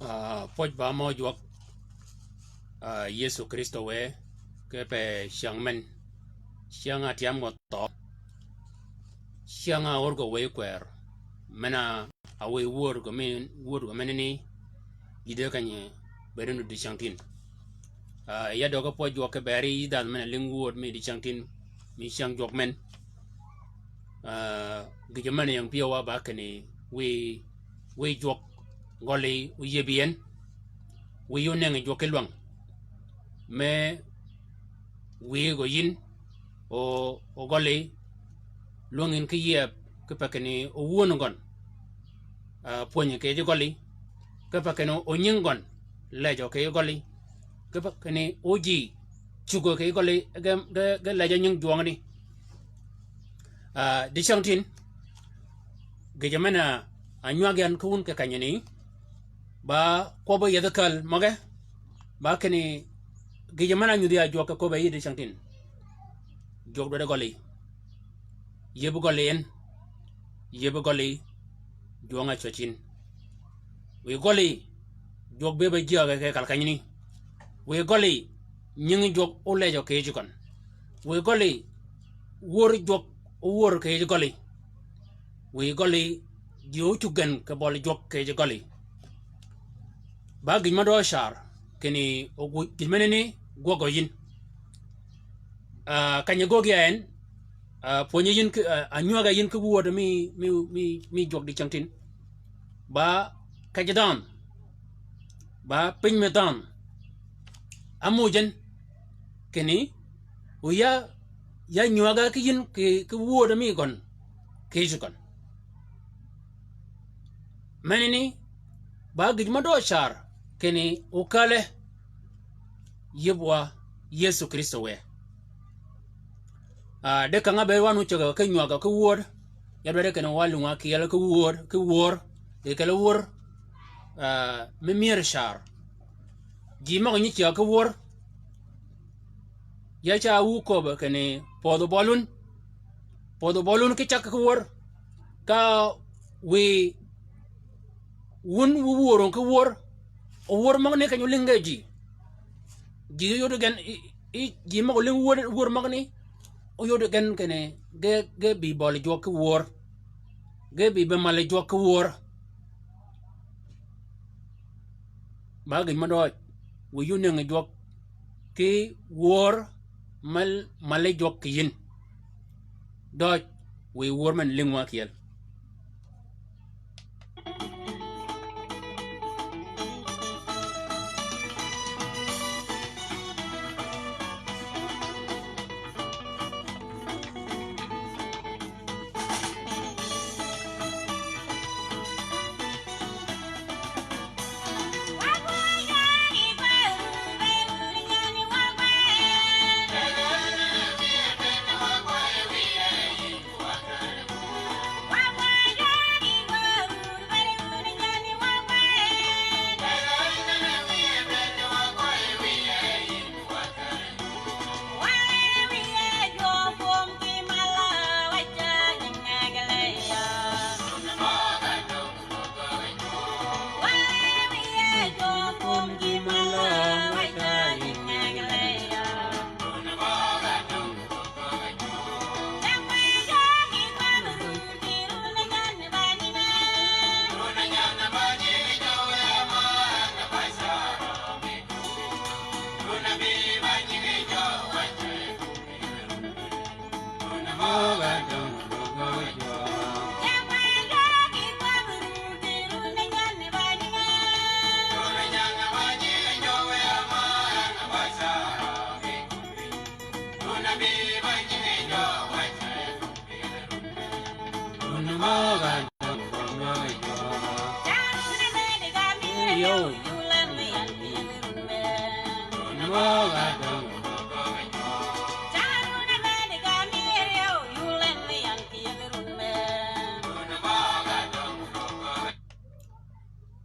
Poj ba mo juak Yesu Kristo we ke pe siang men siang atiam go to siang a orgo we kwer mena a we wor go menini ide kanye berenu di changtin ya dogo poj juak ke beri dal mena ling wor mi di changtin mi siang juak men gijamane yang piawa ba kene we juak goli u yebien we yo nenge juak elwang me we go yin o goli longin ke yeb ke pakene o won gon ponye ke goli ke pakene o nyingon lejo ke goli ke pakene oji chugo ke goli ge lejo nying juang ni di changtin gejamana anywagan kun ke kanyani ba ko ba yadakal mage ba kene gejamana nyudia joka ko ba yidi changtin jog do goli yebu goli jonga chochin we goli jog be ba jiaga ke kalkanyini we goli nyingi jog olejo ke jikon we goli wor jog wor ke goli we goli dio tugan ke bol jog ke goli ba gimado shar keni ogu gilmeneni gogo yin kanya gogien ponye yin anyuaga yin ku wod mi jog di changtin ba kajadan ba pinmedan amujen keni uya ya nyuaga ki yin ke wod mi gon ke jikon menini ba gijmado shar keni ukale yebwa Yesu Kristo we de kanga be wanu choga ke nyuaga ke wod ya de kene walunga ke yel ke wor e ke wor me mir shar ji ma ni ke wor ya cha wu ko ba kene podo bolun ke chak ke wor ka we wun wuron ke wor o wor ma ne kanyu linga ji yodo gen ji ma ling wor ma ni o yodo gen kene ge bi bol jok wor ge bi be mal jok wor ba ge ma do wu yu ne jok ki wor mal jok yin do we wor man lingwa kiel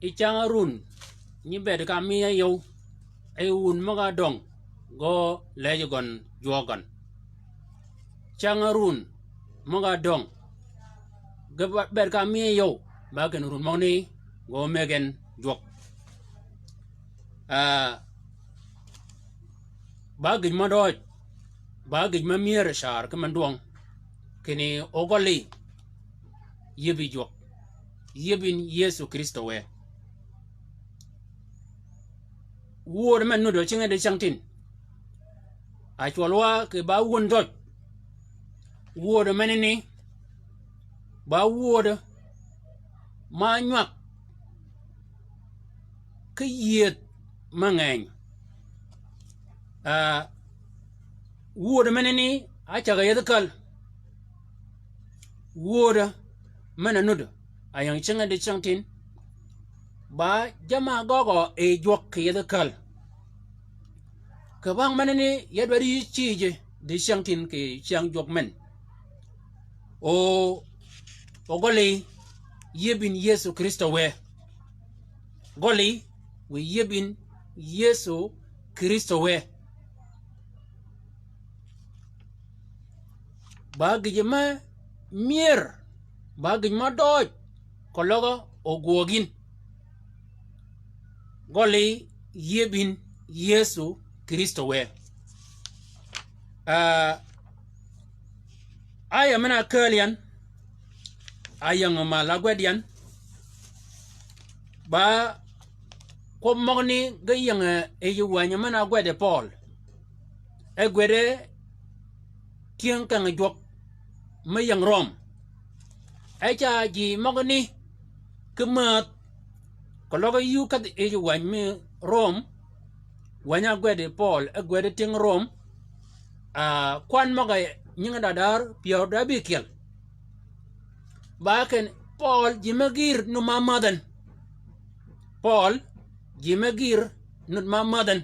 ichang arun ni bed ka mi yo ai un maga dong go lejogon jogan chang arun maga dong ga ber ka mi yo ba ken run moni go megen jok ba gij ma doj ba gij ma mier shar ka man duong kini ogoli yebi jok yebin Yesu Kristo we word man no do chinga de changtin a cholwa ke ba won doj word man ni ba word ma nyak ke yet mangany word man ni a chaga yedkal word man no do ayang chinga de changtin ba jama gogo e jok ke yedkal ka bang manani yadwari chije de changtin ke chang jok men o goli yebin Yesu Kristo we goli we yebin Yesu Kristo we ba gijema mier ba gijema doj kologo ogwogin goli yebin Yesu Kristo we aya mana kalian ayang malagwedian ba ko mogni gayang e yuwanya mana gwede Paul e gwede tiang kang jok mayang Rom e cha ji mogni kemat kologo yu kat e yuwanya me Rom wanya gwede Paul e gwede ting Rom kwan moga nyinga dadar pior da bikel baken Paul jimagir no mamadan Paul jimagir no mamadan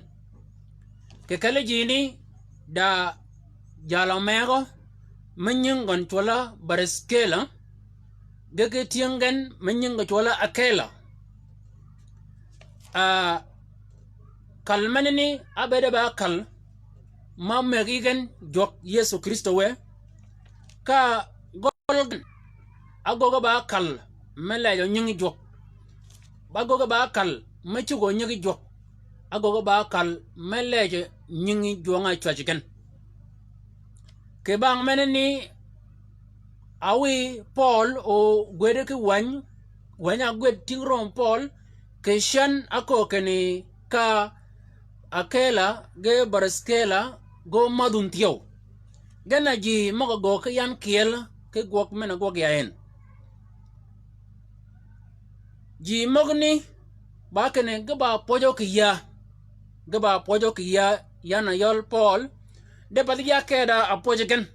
ke kale jini da jalamego manyingon chola bareskela gege tiangen manyinga chola akela kalmanini abede ba kal mamegigen jok Yesu Kristo we ka golgan agoga ba kal melayo nyingi jok bagoga ba kal machugo nyingi jok agoga ba kal melayo nyingi jonga chwajigen ke bang meneni awi Paul o gwede ke wanya gwed tingrom Paul ke shan ako keni ka akela ge barskela go madun tiyo gana ji moga go ke yan kiel ke gwok mena gwok yaen ji mogni ba kene gaba pojo kiya yana yol Paul de pati ya keda apojo gen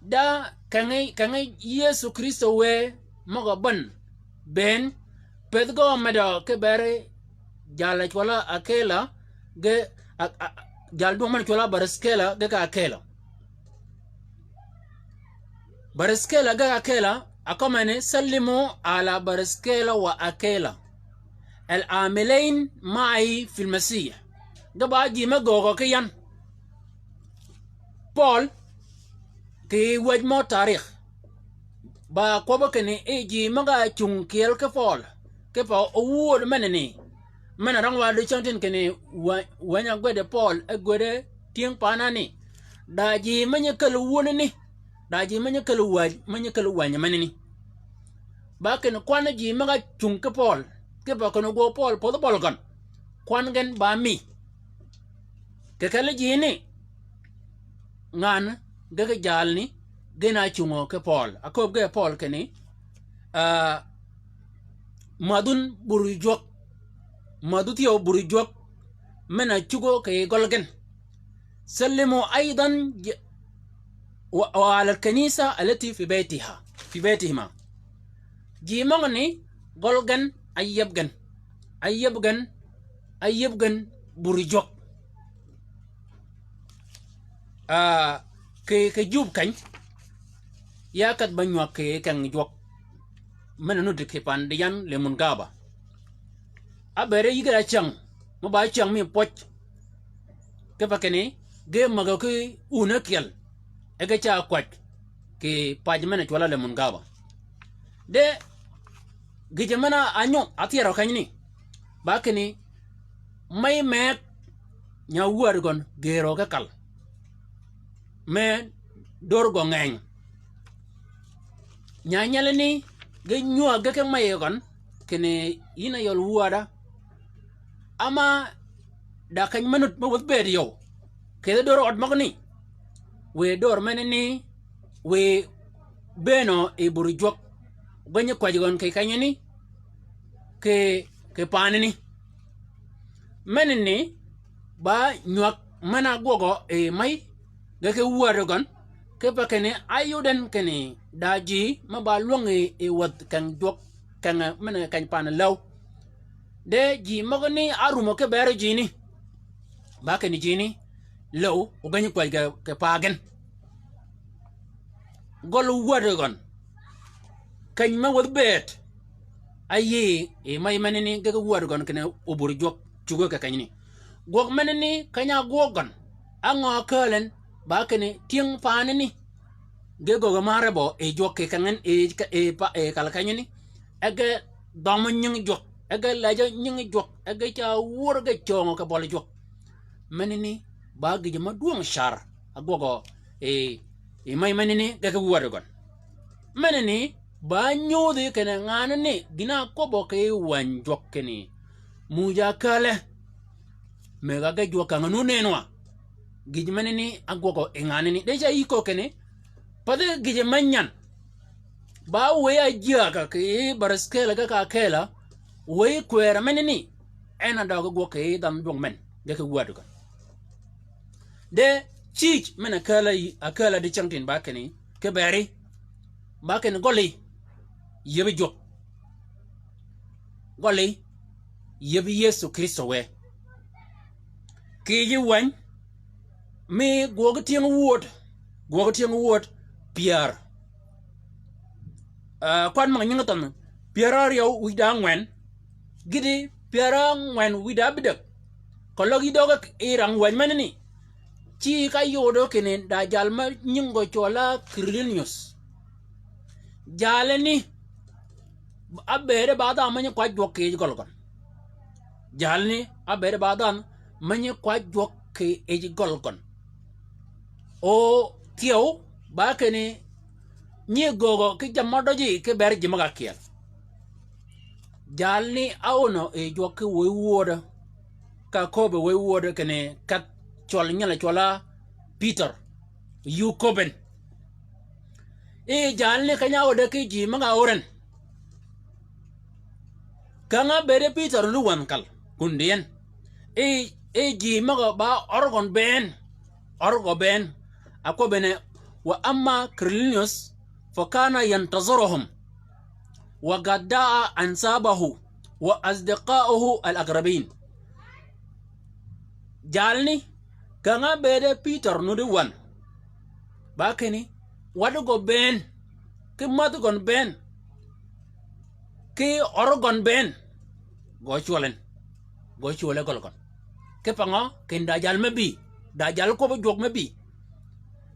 da kange Yesu Kristo we moga ban ben pedgo meda ke bere jala chola akela ge jal do man chola barskela ge ka akela barskela ge akela akomane sallimu ala barskela wa akela العاملين معي في المسيح قبا جي مغوغو كيان بول كي وجمو تاريخ با كوبا كني ايجي مغا چون كيل كفول كفا اوود منني من رانوا دي چانتين كني وانيا غودي بول اغودي تين باناني داجي منيكل وونني داجي منيكل وانيا منني با كن كوانا جي مغا چون كفول كفا كنو غو بول بودو بولغان كوان gen ba mi kekale jini ngan gege jalni gena chungo ke Paul akob ge Paul keni madun burujok madutiyo burujok mena chugo ke golgen سلموا أيضا وعلى الكنيسة التي في بيتهما جيموني golgen أيبغن burujok ke jub kany yakat banywa ke kang jok mananu de ke pandian le mungaba abere yiga chang mo ba chang mi poch ke pakene ge maga ke unakiel ege cha kwat ke pajmana chola le mungaba de gijemana anyo atira kanyni bakeni may mek nya wuar gon gero ka kal me dor go ngeng nya nyaleni ge nyua ge ke may gon kene ina yol wuada ama da kany manut ma wut bed yo ke dor od magni we dor meneni we beno e buru jok ganye kwajigon ke kanyani ke panini menini ba nyuak mana gogo e mai de ke wuadogon ke pakene ayuden kene daji ma ba luongi e wat kan jok kan mena kan pan law de ji magani arumo ke bere jini ba ke ni jini law o ganye kwajiga ke pagen gol wuadogon kany ma wad bet aye e mai manini ga wuadogon kene obur jok chugo ka kanyini gog manini kanya gogon ango kalen ba kene ting panini ge gogo marebo e jok ke kangen e kala kanyini ege domo nying jok ege laja nying jok ege cha wur ge chongo ka bol jok manini ba ge ma duong shar agogo e mai manini ga wuadogon manini ba nyodi kene ngane gina kobo ke wan jok kene muja kale mega ga jok nganu nenwa gijmane ni agogo engane ni deja iko kene pade gije manyan ba we ajia ka ke baraskela ka kela we kwera menini ena da go ke dam dong men de ke wadu ka de chich mena kala akala de changtin ba kene ke bari ba kene goli yebe jok goli yebe Yesu Kristo we kiji wan me gogo tiang wood Pierre kwan mang nyingatan Pierre yaw wida ngwen gidi Pierre ngwen wida bidak kologi doga irang wan manini chi ka yodo kene da jalma nyingo chola Quirinius jaleni abere bada manya kwa jokke golgon jalni abere badan manya kwa jokke e golgon o tiyo ba kene nyi gogo ki jamodo ji ke ber jimaga kiel jalni awono e jokke we woda ka kobe we woda kene kat chol nyala chola Peter yu koben e jalni kanya woda ki jimaga oren kanga bere Peter luwan kal kundien e jimaga ba orgo ben ako bene wa amma Quirinius fakana yantazirhum wa gadda'a ansabahu wa asdiqa'uhu al-aqrabin jalni kanga bede Peter nude wan bakeni wadugo ben ke madugon ben ke orgon ben go chole golgon ke panga ken dajal mebi dajal ko jog mebi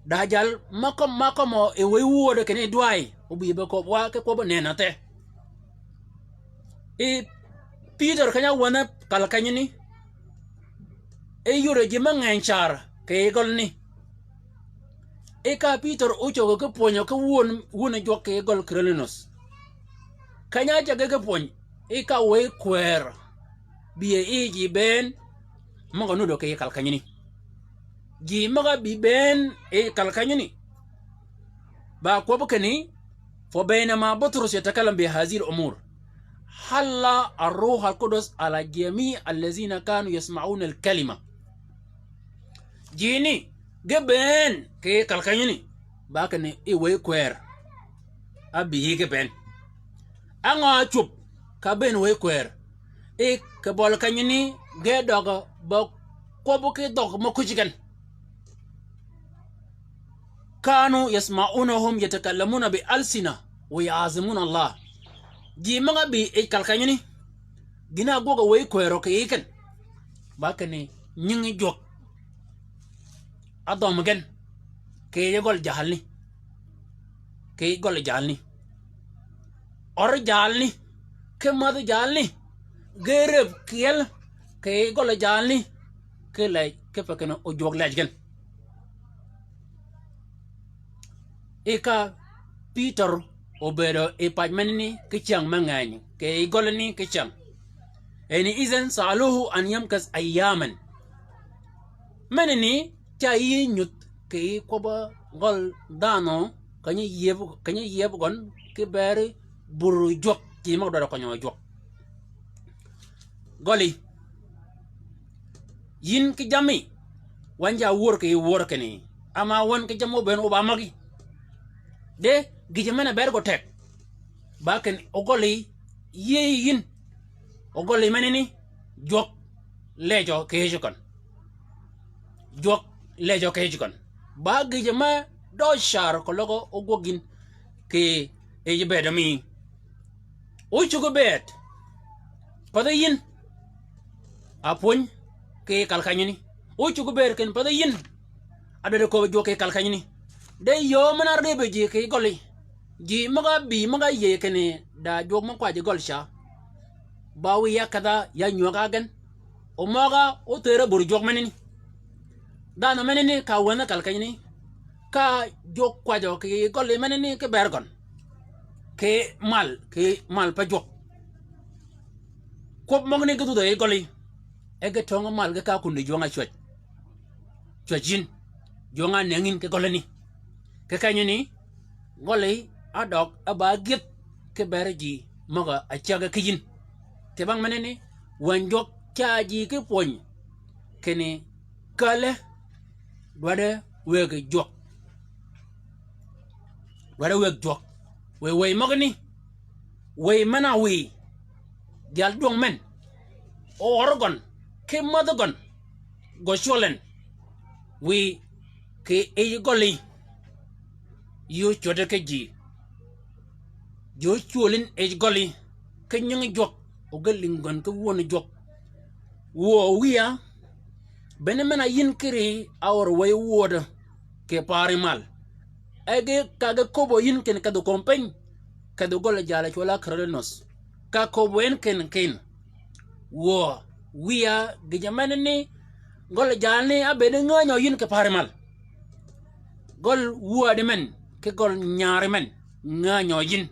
dajal makamo e we wuode kene dwai obi be ko wa ke ko nena te e Peter kanya wana kala kanyini e yure ji manganchar ke golni e ka Peter ucho ko ponyo ko won jog ke gol Quirinius kanya jage ke pony e ka we kwer biye e ji ben mo no do ke kala kanyini ji maga bi ben e kalkanyini ba ko bukani fo bainama Butrus yatakalam bi hadhihi al-umur halla ar-ruh al-qudus ala jami' allazina kanu yasma'una al-kalima jini geben ke kalkanyini ba kane e we kwer abi geben anga chup ka ben we kwer e ke bol kanyini ge dogo ba ko buke dog mo kujigan كانوا يسمعونهم يتكلمون بألسنة ويعظمون الله جي مغا بي اي كالكانيني جنا غوغا وي كويرو كيكن باكني نيغي جوك ادوم gen كي يغول جالني اور جالني كماد جالني غيرب كيل ke gol jalni ke lay ke fakeno o jog lajgen eka Peter obedo e pajmanini ke chang mangany ke golni ke chang eni izen saluhu an yamkas ayaman menini chayi nyut ke koba gol dano kanya yeb gon ke bere buru jok ti mo do ko nyo jok goli yin ki jami wanja wor ke ni ama won ke jamo ben obama gi de gijemena ber go tek baken ogoli yin ogoli menini jok lejo ke jokon jok lejo ke jokon ba gijema do shar ko logo ogogin ke e bedami o chugo bet pada yin apun ke kalkanyini o chugo ber ken pada yin adade ko joke kalkanyini de yo manar de beje ke goli ji maga ye kene da jog man kwaje gol sha bawi ya kada ya nyoga gan o maga o tere bur jog menini dana menini ka wana kalkanyini ka jog kwajo ke goli menini ke bergon ke mal pa jog ko mogni gudu de goli ege tonga mal ga ka kunni jonga chwajin jonga nengin ke golani ke kanyini goli adok abagit ke berji maga achaga kijin te bang menene wanjok chaji ke pon kene kale wade wege jok wade weg jok we magni we mana we gal dong men orgon ke madagon go sholen we ke e goli yo choda ke ji yo cholin e goli ke nyang jok o galingon ke won jok wo wiya benemena yin kiri awor way woda ke pari mal ege kaga kobo yin ken kado kompen kado gola jala chola krenos ka kobo en ken wo wiya gijamane ni gola jalni abede nganyo yin ke pari mal gol wuade men ke gol nyaare men nganyo yin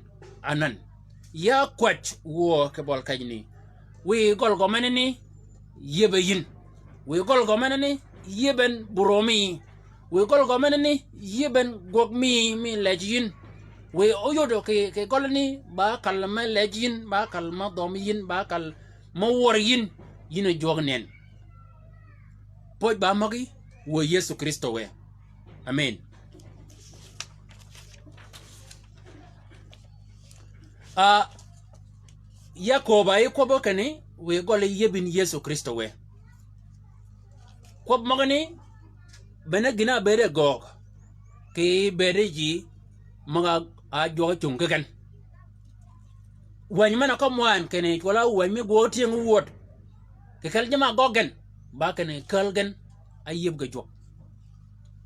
anan ya kwach wo ke bol kajni we gol go meneni yebe yin we gol go meneni yeben buromi we gol go meneni yeben gogmi mi lejin we oyodo ke golni ba kalma lejin ba kalma dom yin ba kal ma wor yin yina jognen poj ba magi wo Yesu Kristo we amen Yakoba Yakobo kani we gole yebin Yesu Kristo we kob magani bena gina bere gog ke bere ji maga a joga chunga kan wany mana ko mwan kene wala wany mi go tieng wot ke kal jama gogen ba kene kalgen ayeb ga jog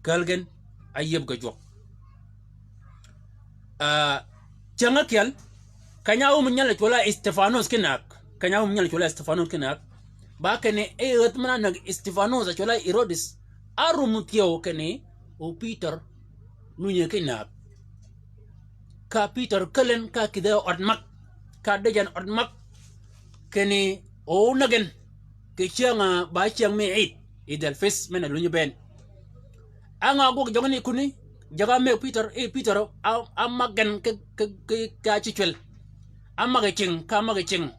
kalgen ayeb ga jog changa kyal kanyaw mu nyala chola Stefanos kinak ba kene e mana nag Stefanos chola Herodes arum tiyo kene o Peter nunye kinak ka Peter kalen ka kide odmak ka dejan odmak kene o nagen ke changa ba chang me idal fes mena lunye ben anga go jogani kuni jaga me Peter amagen ke ka chichwel amaga ching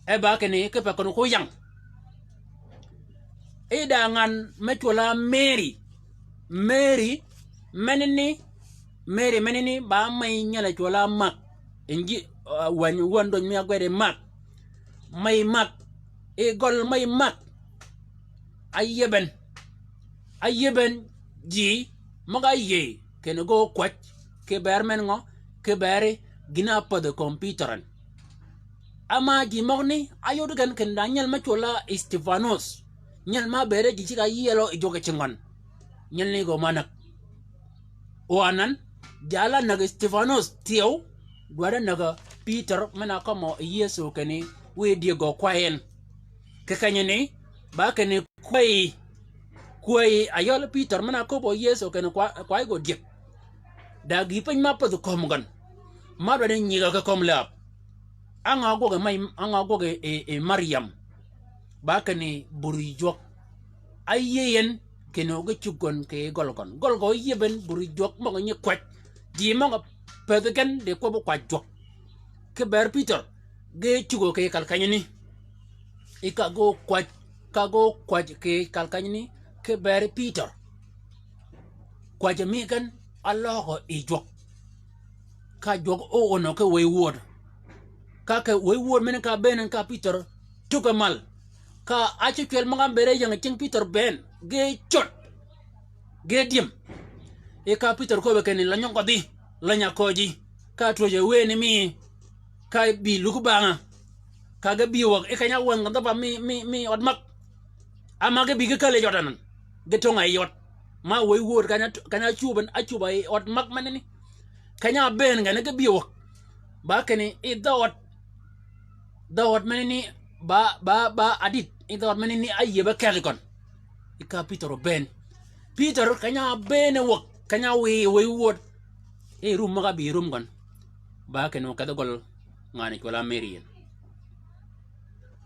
e ba kene ke pa kono ko yang e da ngan metola Mary menini ba may nyala chola mak inji wando mi agwere mak may mak e gol may mak ayeben ji maga ye kene go kwach ke ber men ngo ke bere gina pa de computeran ama ji mogni ayodu gan ken danyal ma chola Stefanos nyal ma bere ji ga yelo joge chingon nyal ni go manak o anan jala naga Stefanos tiyo gwada naga Peter mana kama Yesu kene we die go kwaen ke kanyani ba kene kwai ayol Peter mana ko bo Yesu kene kwai go dik da gi pen ma pa ko mgan ma do den nyiga ka kom lab anga go e Maryam ba kene buri jok ayen keno go chugon ke golgo yeben buri jok mo nyi kwat di mo pedegen de ko bo kwat jok ke ber Peter ge chugo ke kalkanyani e ka go kwat ke kalkanyani ke ber Peter kwa jamigan Allah e jok ka jok o ono ke wayward ka ke wayward men ka benen ka Peter tuka mal ka achi kel magam bere yang ting Peter ben ge chot ge dim e ka Peter ko be ken la nyong ko di la nya ko ji ka toje we ni mi ka bi lu ku banga ka ga bi wak e ka nya wan ga ba mi od mak ama ga bi ga kale jotanan ge to ngai yot ma wayward kana chuban achuba e od mak manani kanya ben ga ga bi wak ba ken e dawat manani ba adit idor manini ayye ba kalikon ika Peter ben Peter kanya ben wok kanya we wot e rum maga bi rum gon ba keno kada gol ngani ko la Mary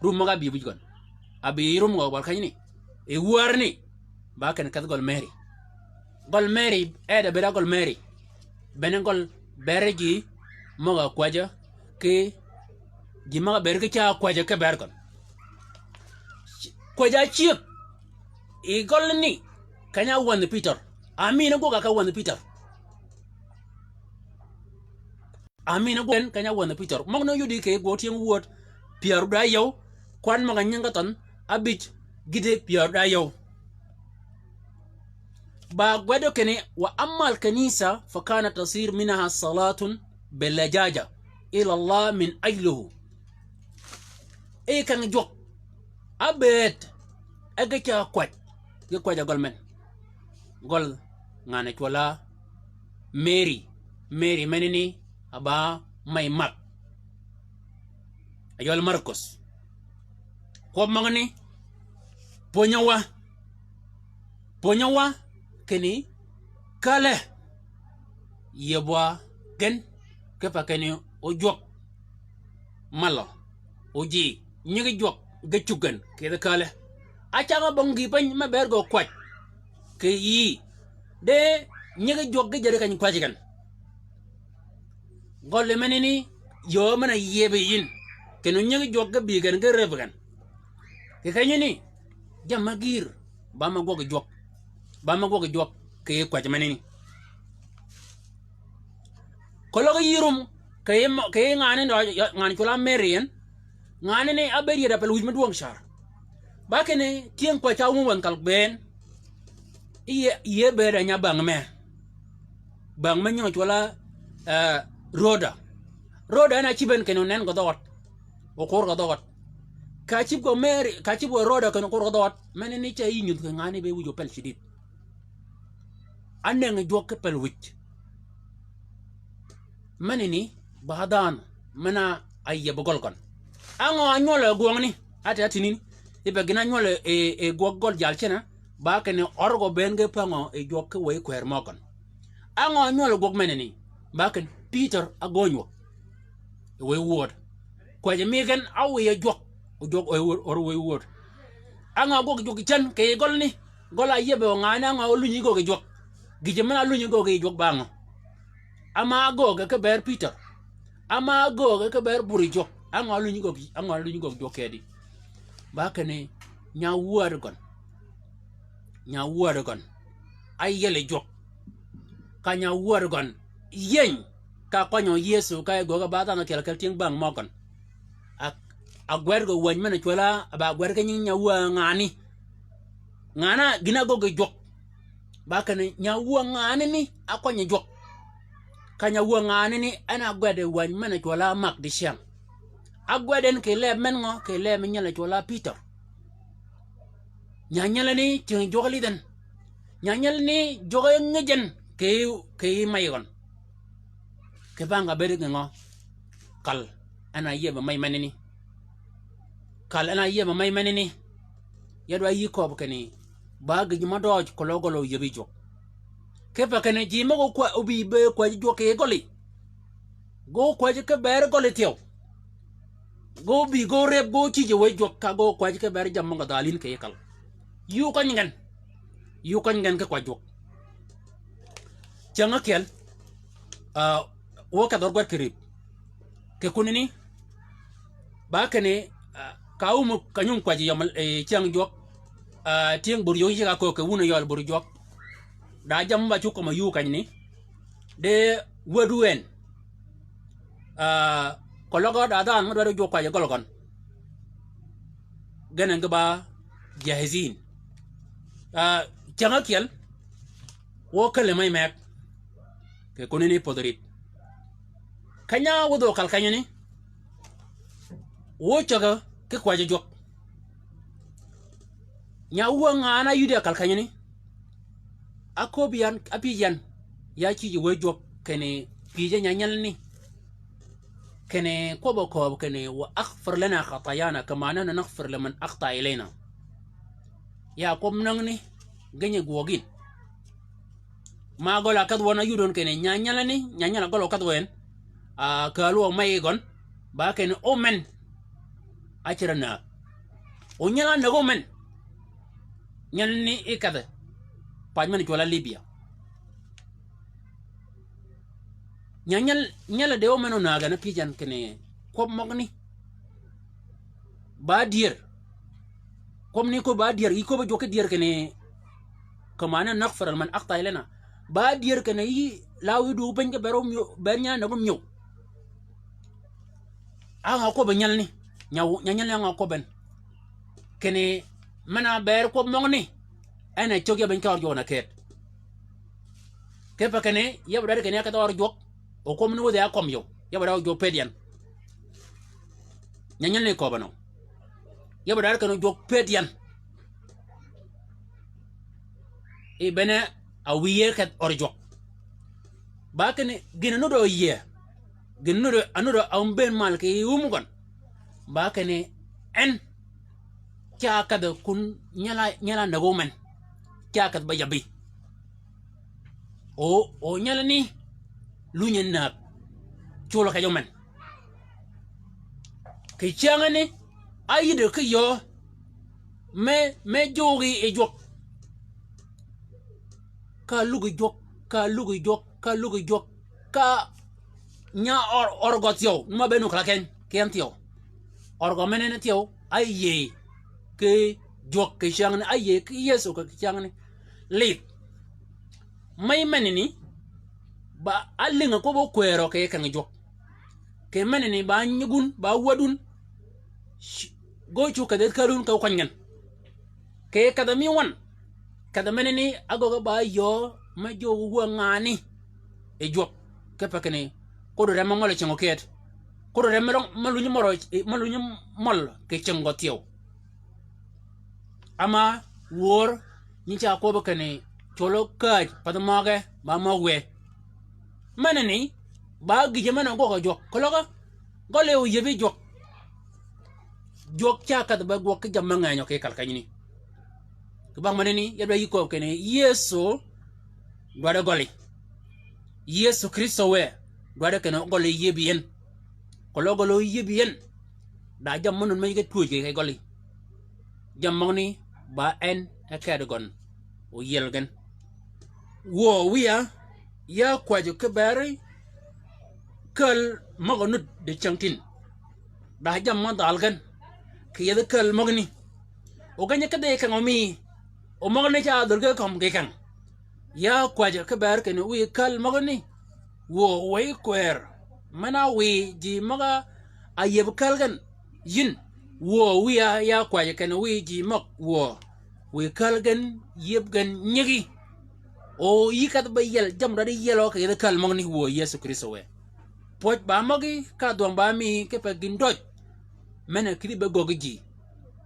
rum maga bi bujon abi rum go bal kanyni e warni ba ken kada gol Mary eda bera gol Mary benengol beregi moga kwaja ke gimaga berge cha kwaja ke bergon kwaja chiep e golni kanya wan Peter amina go ka wan Peter amina go kanya wan Peter mogno yudi ke go tien wot Pierre da yow kwan maga nyanga ton abich gide Pierre da yow ba gwado kene wa amma kanisa fa kana tasir minha salatun bilajaja ila Allah min ajluhu e kan jok abet aga cha kwat ge kwaja gol men gol ngane chola Mary menini aba may mak ayol Marcos ko magani ponyawa keni kale yebwa gen ke pa keni o jok malo oji nyigi jok ge chugan ke kale acha bongi pan ma bergo kwat ke yi de nyigi jok ge jere kan kwajigan golle menini yo mana yebe yin kenu nyigi jok ge bigan ge rebgan ke kanyini jamagir ba ma goge jok ke kwaj menini kologo yirum ke ngani kula Marian ngani ne aberi da pel wujma duang shar ba kene tien kwa cha won kal ben iye be da nya bang me nyo chola roda na chiben kenu nen godot o kor godot ka chib go Mary ka chib go roda kenu kor godot mene ni cha yinyu ngani be wujo pel shidit anne ngi jok pel wuj mene ni badan mana ayye bogol kon ango anyole gongni ate atinin ibe gina nyole e gogol jalchena ba kene orgo benge pango e jok we kwer mokon ango anyole gog meneni ba ken Peter agonyo we word kwaje migen awe jok we word ango gog jok chan ke golni gola yebe ngana ngo lunyi gog jok gijemana lunyi gog jok bango ama gog ke ber Peter ama gog ke ber buri jok ango lunyi gog jok edi ba kene nya wargon ay yele jok ka nya wargon yen ka konyo Yesu ka go ga bata na kel ting bang mokon a gwergo wan mena chola ba gwerga nya wa ngana gina go jok ba kene nya wa ngani ni akonyo jok ka nya wa ngani ni ana gwede wan mena chola mak di sham agweden ke le men ngo ke le men nyala chola Peter nyanyala ni ting jogli den nyanyala ni joge ngejen ke mayon ke banga beri ngo kal ana yeba may manini kal ana ye ma mai manini yadwa yi ko kani ba ga jima doj ko logolo yebi jok ke pa kani jima ko kwa ubi be kwa jok ke goli go kwa ke ber goli tiyo go bi go rep go ci je way jok ka go kwa ke ber jam nga dalin ke kal yu ko ngen ke kwa jok changa kel wo ka dorgwa kirib ke kunini ba kane kawumu kanyum kwaji yamal chang jok tieng bur yo yiga ko ke wuna yol bur jok da jam ba chuko ma yu kanyni de weduen ko logo da dan ngado jok kwaji gologon genen ga ba jahizin changa kel wo kale mai mek ke kunini podorit kanya wudo kal kanyani wo chaga ke kwaje jok nya uwa ana yude kal kanyani akobian apijan ya ci wo jok kene pije nyanyal ni kene kobo kene wa aghfir lana khatayana kama anna naghfir liman akhta ilayna ya kom nangni ganye gogin ma gola kad wona yudon kene nyanyala golo kad wen kalu mai gon ba kene omen achirana o nyala nago men nyalni ikada pajman jola Libya nyala de o meno naga na pijan kene ko mogni ba dier kom ni ko ba dier iko ba joke dier kene kamana naghfir man aqta ilana ba dier kene yi lawi du banja berom yo banya nagum nyow anga ko ba nyalni nyanyal nga ko ben kene mana ber ko mogni ana choge ben kawr jona ket kepa kene yabda kene ka tawar jok o kom no de akom yo yabda jo pedian nyanyal ne ko bano yabda ka no jok pedian e bena a wiye kat or jok ba kene gina no do ye gina no do anodo am ben mal ke yumugon ba kene en kya kada kun nyala nagomen kya kad ba yabi o nyala ni lunyen na chulo ka yomen ke changa ni ayide ke yo me jogi e jok ka lugu jok ka nya orgot yo ma benu kraken kentio orgo menene tio aye ke jok ke chang ni aye ke yeso ke chang ni lit mai menini ba alinga ko bo kwero ke kan jok ke menini ba nyugun ba wadun go chu ka det kalun ka kwangen ke kada mi wan kada menini agogo ba yo ma jo wo ngani e jok ke pakene ko do rema ngole chengo ket ko do rema maluñu mol ke chengo tio ama wor ni cha ko bakane cholo kaj padamage ba mogwe manani ba gije mana go jok kologa gole o yebi jok cha ka ba go ke jamanga nyo ke kalkanyini ko ba manani yadwa yiko kene yeso gwada gole yesu kristo we gwada kene gole yebien kologo lo yebien da jam munun me ke tuuje ke gole jamoni ba en akadegon o yelgen wo wiya ya kwajo ke bari kal magonu de chankin da jam man dalgan ke yede kal magni o ganya ke de kan omi o magni cha durga kom ke kan ya kwajo ke bar ke no wi kal magni wo way kwer mana wi ji maga ayeb kalgan yin wo wiya ya kwaje kana wi ji mak wo wi kalgan yebgan nyigi o yikat ba yel jam da yelo ka yel kal magni wo yesu kristo we poj ba magi ka don ba mi ke pa gindoj mena kri be gogji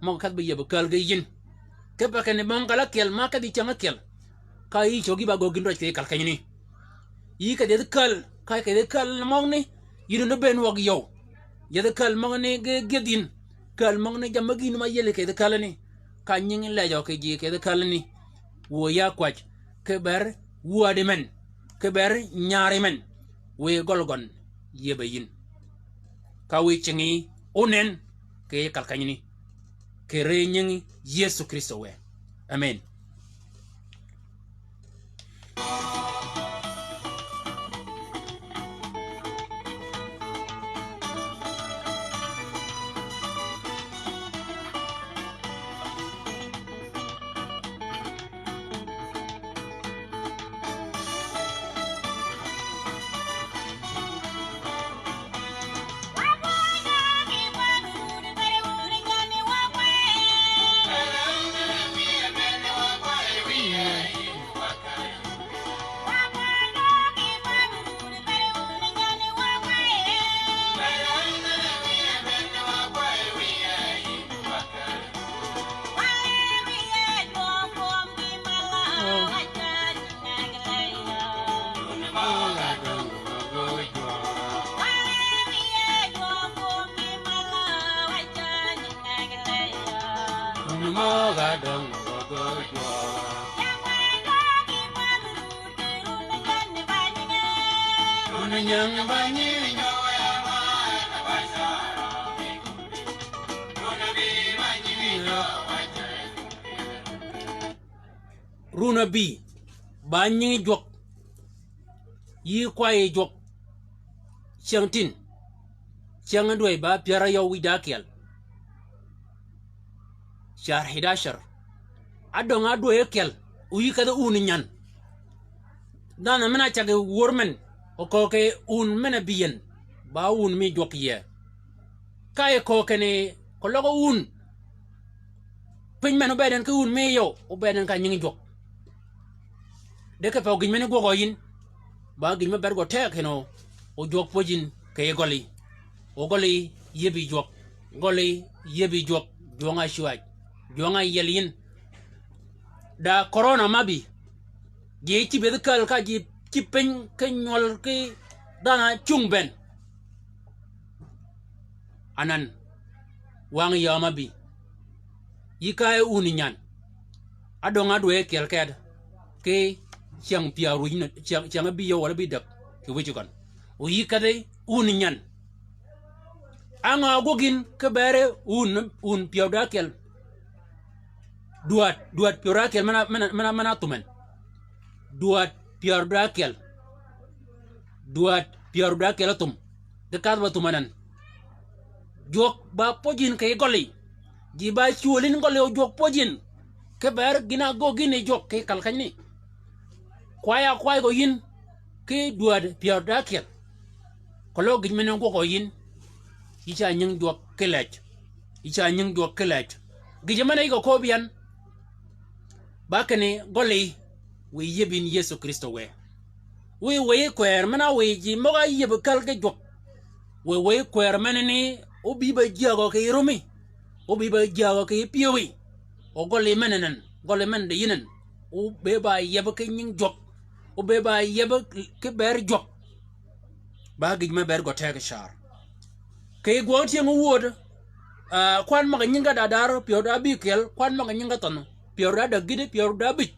mo kat ba yeb kal ga yin ke pa kana mangala kel ma ka di changa kel ka yi chogi ba gogindoj ke kal kanyini yi ka de kal ka de kal magni yidu no ben wog yow yede kal magni ge gedin kal mang ne jamagi ma yele ke de kalani ka nyin la jo ke ji ke de kalani wo ya kwaj ke ber wuade men ke ber nyaare men we golgon yebe yin ka we chingi onen ke kalkanyini ke re nyin Yesu Kristo we amen. Runa bi ba nyi jok yi kwaye jok changtin chang doy ba piara yaw widakel shar 11 adonga doy kel uyi kada un nyan dana mena chage wormen o ko ke un mena biyen ba un mi jok ye kay ko kene ko logo un pin meno beden ko un me yo o beden ka nyi jok de ka pawgin mene gogo yin ba gin me bergo tek heno o jok pojin ke goli o goli yebi jok goli yebi jok jonga shuaj jonga yelin da corona mabi ge ti be kal ka ji ti pen ke nyol ke dana chungben anan wang ya mabi yikae uninyan adonga do e kel ked ke chang pia ruina chang bi yo wala bi dak ke wijukan o yikade uninyan anga gogin ke bere un pia dakel duat pia dakel mana tumen duat pia dakel tum de kadwa tumanan jok ba pojin ke goli ji ba chuolin goli o jok pojin ke ber gina gogin e jok ke kalkani kwaya go yin ke duad pia dakel kolo gin menen go yin icha nyang jok kelech gijamana igo ko bian bakane goli we yebin Yesu Kristo we kwer mana we ji moga yeb kal ke jok we kwer manene o biba jago ke rumi o biba jago ke piwi o goli menen goli men de yinen o beba yeb ke nying jok o beba yeb ke ber jok ba gijma ber go tek shar ke gwoti ngo wod kwan maga nyinga dadar pio da bikel kwan maga nyinga tono pio da gide pio da bit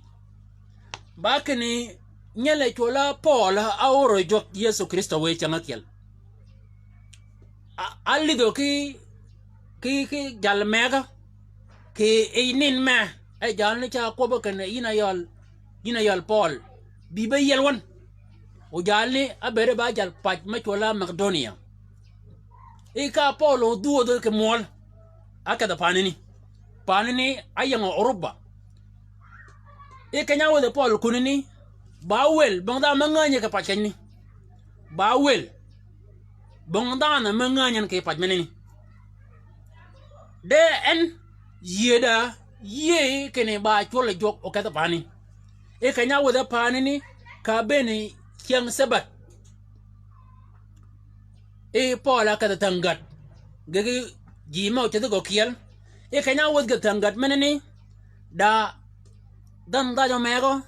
bakini nyele chola pola auro jok Yesu Kristo we changakel alido ki jal mega ki einin me e jal ni cha ko bakene ina yal Paul bibe yelwon o jal ni abere ba jal pach ma chola Macedonia e ka Paulo duo do ke mol akada panini ayanga Oruba e kanya wo de Paul kunini bawel bangda manganya ke pachani bawel bangda na manganya ke pachmeni de en yeda ye kene ba chole jok o kata pani e kanya wo de panini ka beni kyang sabat e Paul akada tangat gege jima o chete go kiel e kanya wo de tangat meneni da dan da jo mego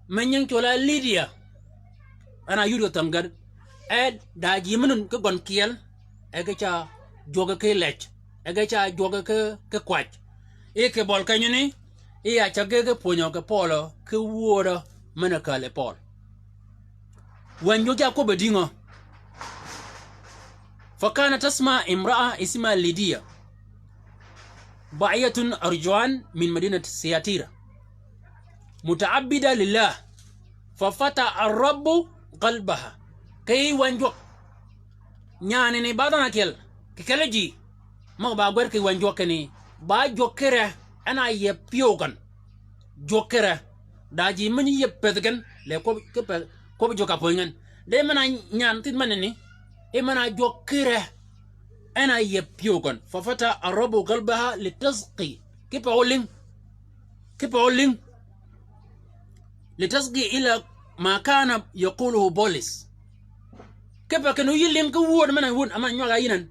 menyang chola Lydia ana yudo tangat ed da jimunun ke gon kiel e ke cha joga ke lech ege cha joge ke kwach e ke bol kanyini e ya chage ke ponyo ke polo ke wuoro mana kale pol wanjo ja ko bedingo fakana tasma imraa isma lidia ba'iyatun arjuan min madinat siyatira muta'abbida lillah fafata ar-rabbu qalbaha kay wanjo nyane ne badana kel ke keleji ma ba gwer ke wanjo kene ba jokere ana ye piogan jokere daji mani ye pedgan le ko ke pe ko joka poingen de mana nyan tit manani e mana jokere ana ye piogan fafata ar-rabbu qalbaha litasqi كيف لتصغي إلى ما كان يقوله بوليس كيف كانوا يلين كوود من هون أما نيوغا ينن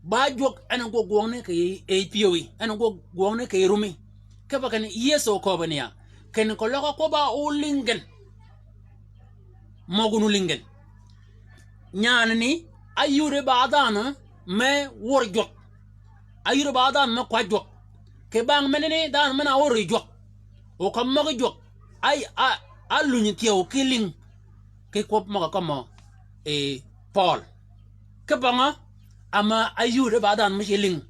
باجوك أنا غوغوني كي أي بيوي أنا غوغوني كي رومي كيف كان يسو كوبانيا كان كلها كوبا أولينجن موغونو لينجن نيانني أيوري بعدانا ما ورجوك أيوري بعدانا ما كواجوك كبان منني دان منا ورجوك وكم مغجوك ay alunyi tiyo killing ke kwop maka kama Paul ke banga ama ayude badan mishiling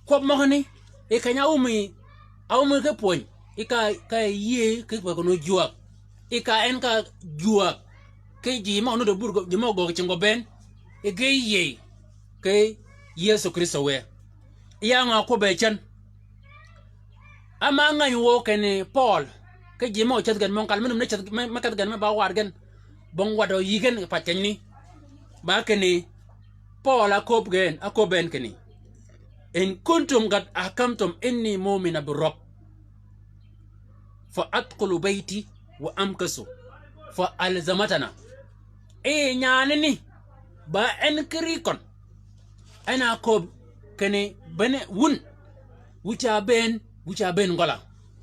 kwop maka ni kanya umi ke poñ ka ye ke ko no juak en ka juak ke ji ma no de burgo ji ma go chingo ben ge ye ke Yesu Kristo we ya nga ko be chan ama nga yo kene Paul ke jimo chat gan mon kal menum ne chat makat gan ba war gan bon wado yigen patchen ni ba keni Paul akoben keni in kuntum qad ahkamtum inni mu'mina bir-rabb fa adkhulu bayti wa amkasu fa alzamatana nyanini ba en krikon ana ko keni bene wun wucha ben gola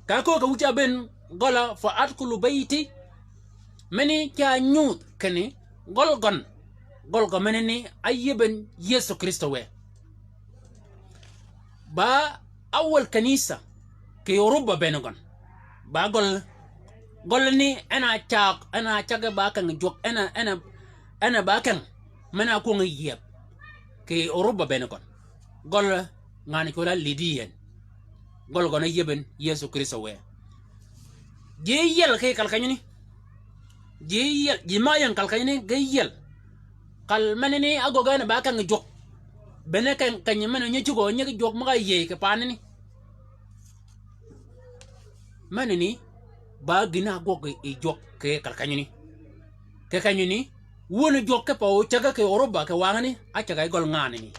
ka ko ka wucha ben gola fa adkhulu bayti meni kya nyut keni golgon meneni ayyeben Yesu Kristo we ba awal kanisa ke Yoruba benugon ba gol ni ana chak ba kan jok ana ba kan mena ko ngiyep ke Yoruba benugon gol ngani ko la lidiyen gol gona yeben Yesu Kristo we je yel ke kalkanyini je yel jimayan kalkanyini ge yel kal manini agogana ba kan jok bene kan kanyamana nyechugo nyegi jok maga ye ke panini manini ba gina gog jok ke kalkanyini ke kanyini woni jok ke paw chaga ke Yoruba ke wangani achaga gol ngani ni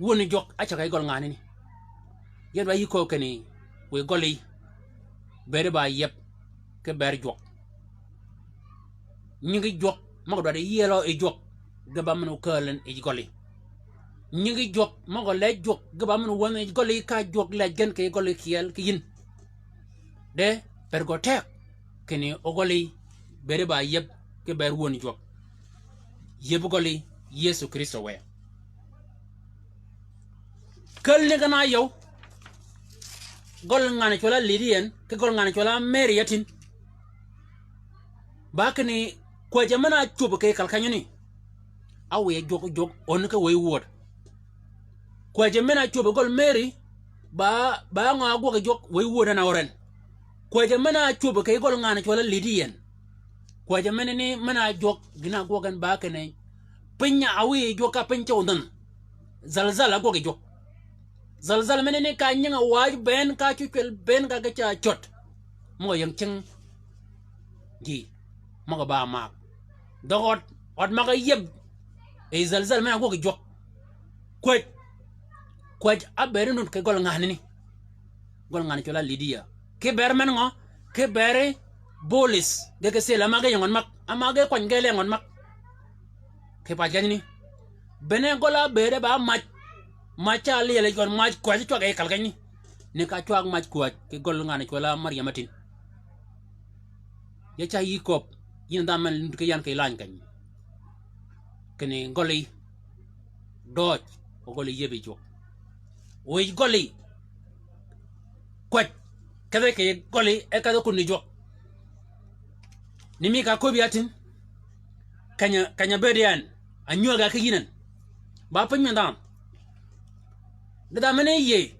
woni jok achaga gol ngani ni yeba yiko keni we goli bere ba yep ke ber jok nyigi jok mago da yelo jok gaba manu kalen goli nyigi jok mago le jok gaba manu won goli ka jok le gen ke goli kiel ki yin de pergotek keni ogoli bere ba yep ke ber won jok yeb goli Yesu Kristo we kal ne gana yow gol ngana chola lidien ke gol ngana chola Mary yatin bakni ko jamana chubu ke kalkanyini awe jok on ka way word ko jamana chubu gol Mary ba nga go jok way word na oren ko jamana chubu ke gol ngana chola lidien ko jamana ni mana jok gina go gan bakne pinya awe joka pincha undan zalzala go jok zalzal menene ka nyanga waj ben ka chukel ben ka cha chot mo yang ching ji mo ba ma dogot od ma ga yeb zalzal mena go jok kwaj abere nun ke gol ngani chola lidia ke ber men ngo ke bere bolis de ke sela ma ga yon mak ama ga kon gele ngon mak ke pa jani bene gola bere ba macha lele gon mach ko ci toge kalkani ne ka tuag mach ko ke gol ngane ko la Maryamatin ya cha yi kop yin da man ke yan ke lan kan kene goli doj o goli yebi jok o goli kwat kada ke goli e kada kunni jok nimi ka ko biatin kanya bedian anyo ga kiginan ba panya dam da mane ye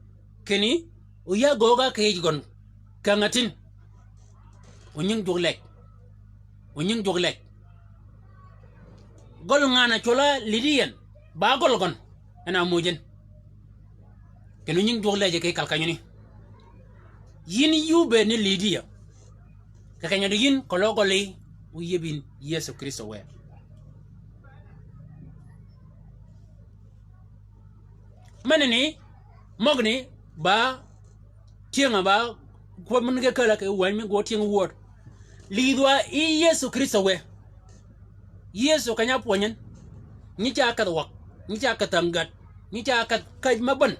keni o ya goga ke gon kangatin onyin joglek gol ngana chola lidian ba gol gon ana mojen kenu nyin jogle je ke kalkanyuni yin yube ni lidia kakanya yin kologoli uyebin Yesu Kristo we manene mogni ba tienga ba ko mun ga kala ke wani go tienga word lidwa Yesu Kristo we Yesu kanya ponyen ni cha ka wak ni cha ka tangat ni cha ka kaj maban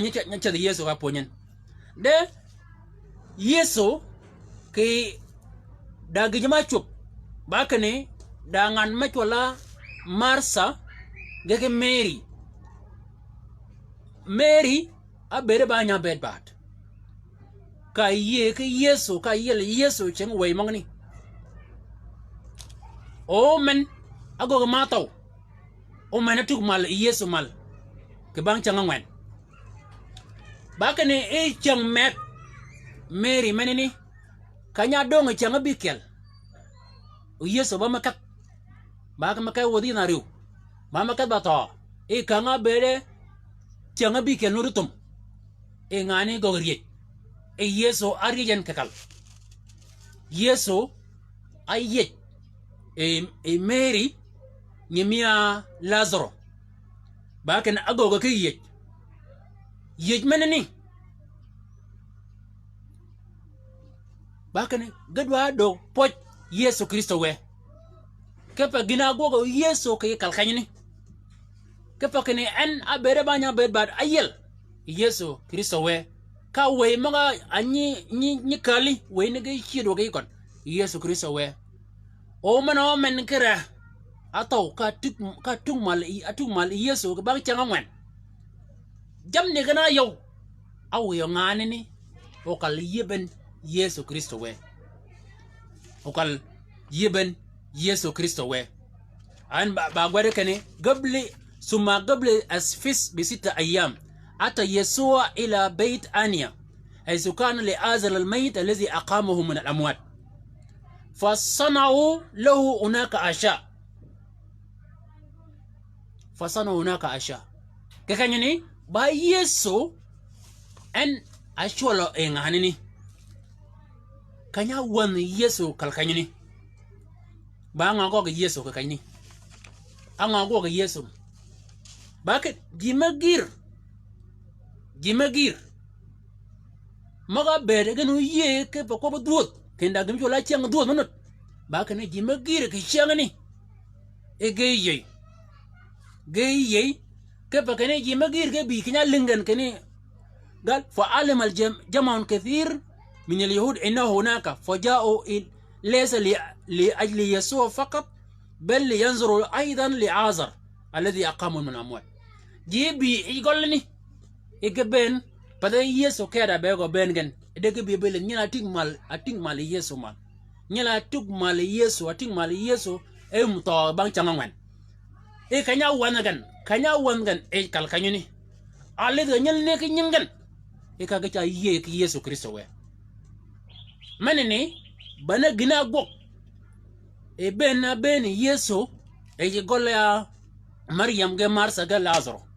ni cha Yesu ka ponyen de Yesu ke da gijima chup ba kane da ngan machola Marsa gege Mary a bere ba nya bed bat ka ye ke Yesu ka yele Yesu chen we mangni o men ago ma taw o men tuk mal Yesu mal ke bang changa ngwen ba kane e chang met Mary menini kanya dong changa bikel o Yesu ba makat ba ka makai wodi na riu ba makat ba to e kanga bere changa bikel nurutum e ngani gogriye e Yesu ariyen kakal Yesu ayet e Mary nyemia Lazaro ba kan agogo ke yej meneni ba kan gadwa do poch Yesu Kristo we kepa gina gogo Yesu ke kalkanyini kepa kene en abere banya bedbad ayel Yesu Kristo we ka we maga anyi ni kali we ne ge chido ge kon Yesu Kristo we o mano men kera ataw ka tung mal Yesu ke bang changa ngwan jam ne gana yow aw yo ngane ni o kal yeben Yesu Kristo we o kal yeben Yesu Kristo we an ba gwade kane قبل أسفس ب6 أيام أتى يسوع إلى بيت أنيا حيث كان لآزر الميت الذي أقامه من الأموات فصنعوا له هناك عشاء كأنني با يسوع أن أشوالو إنغانني كان يوان يسوع كالكانيني با أنغاقوك يسوع كالكانيني أنغاقوك يسوع Bakit jimagir maga bere ganu ye ke poko duot kenda gam jola chiang duot manut bakane jimagir ke chiang ni e geye ke pakane jimagir ke bi kenya lingan kene قال فعلم جمع كثير من اليهود انه هناك فجاءوا ليس لاجل يسوع فقط بل لينظروا ايضا لعازر الذي أقاموا من الأموات جيبي يقول لي إجبن pada Yesu kera bego bengen edege bibele nyala ating mal Yesu mal nyala atuk mal Yesu ating mal Yesu e mto bang changangwan e kanya wangan e kal kanyuni ale de nyal ne kinyangan e kaga cha ye ki Yesu Kristo we manene bana gina gok e ben Yesu e golla Maryam ge Marsa ge Lazaro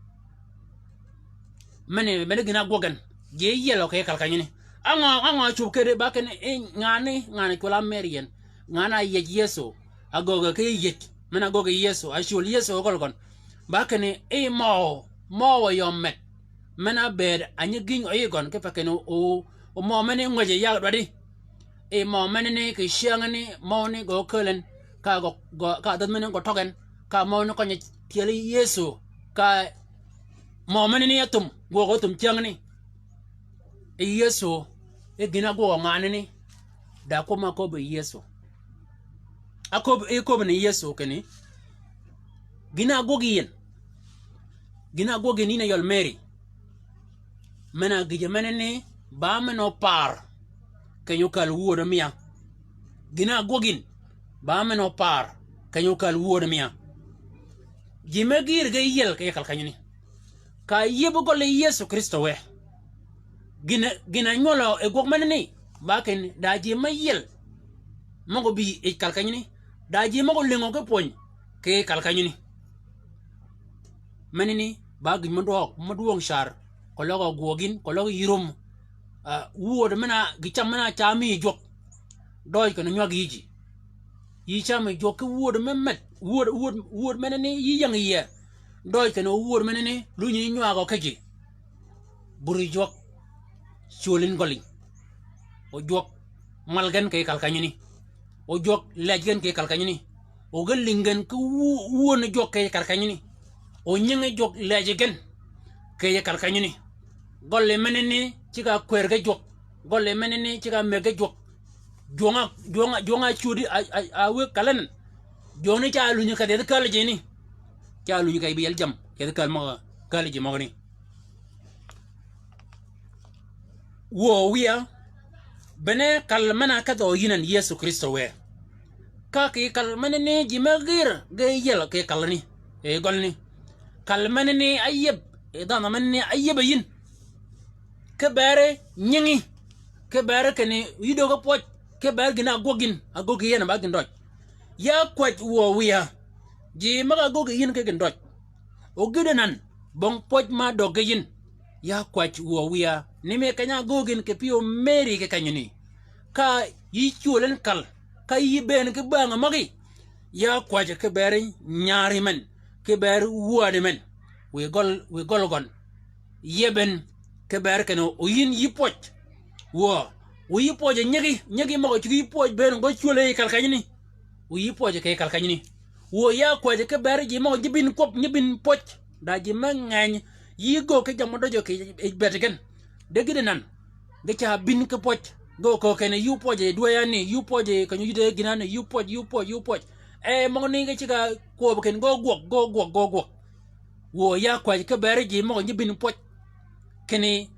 mane gina gogan je yelo ke kalkanyini anga chukere bakene e ngane kola Marian ngana ye Yesu agoga ke ye mana goga Yesu ashul Yesu golgon bakene e mo yomet mana ber anya gin oyegon ke pakeno o mo mane ngoje ya dadi e mo mane ne ke shiangani mo ne go kelen ka dad mane go togen ka mo ne ko nye tieli Yesu ka mo mane ne yatum go tum changani e Yesu e gina go ngane ni da ko ma ko be Yesu akob e ko be Yesu keni gina go giyen gina gogin ina yol Mary mena gije menene ba meno par kanyo kal wuoda miya gina gogin ba meno par kanyo kal wuoda miya jime gir ga yel ke kal kanyini ka yebo gole Yesu Kristo we gina nyolo e gog menene ba ken da jime yel mago bi e kal kanyini da jime go lengo ke pon ke kal kanyini menene ba gi maduong shar ko logo gogin ko logo yirum wuoda mena gicham mena chami jok doy ko nyog yiji yi cham jok wuoda memet wuod menene yi yang ye doy ko wuod menene lu nyi nywago keji buri jok cholin goli o jok malgan ke kalkanyini o jok lejgen ke kalkanyini o galingen ku wona jok ke kalkanyini o nyinge jok lejgen ke kalkanyini golle menene ciga kwerga jok golle menene ciga mega jok jonga chudi a we kalan joni cha luñu ka de kala jeni cha luñu kay bi yel jam ke kal ma kala ji mo ni wo wiya bene kal mana ka do yinan Yesu Kristo we ka ki kal menene ji magir ga yel ke kalani e golni kal menene ayeb e dana menene ayebayin kebere nyingi kebere kene yido go poch kebere gina gogin agogi yena ba gindoj ya kwaj wo wiya ji maga gogi yin ke gindoj o gidenan bon poch ma dogeyin ya kwaj wo wiya nime kanya gogin ke pio Mary ke kanyini ka yi chulen kal ka yi ben ke banga magi ya kwaj kebere nyari men kebere wuade men we gol gon yeben keber keno o yin yipoch wo yipoje nyegi mago ci yipoch ben go chule kalkanyini o yipoje ke kalkanyini wo ya kwaje keber ji mago jibin kop nyibin poch da ji mangany yi go ke jamo dojo ke betgen degide nan de ca bin ke poch go ko kene yipoje doyani yipoje kanyu yide ginane yipoch e mago ni ga ci ga ko ken go gok wo ya kwaje keber ji mago jibin poch kene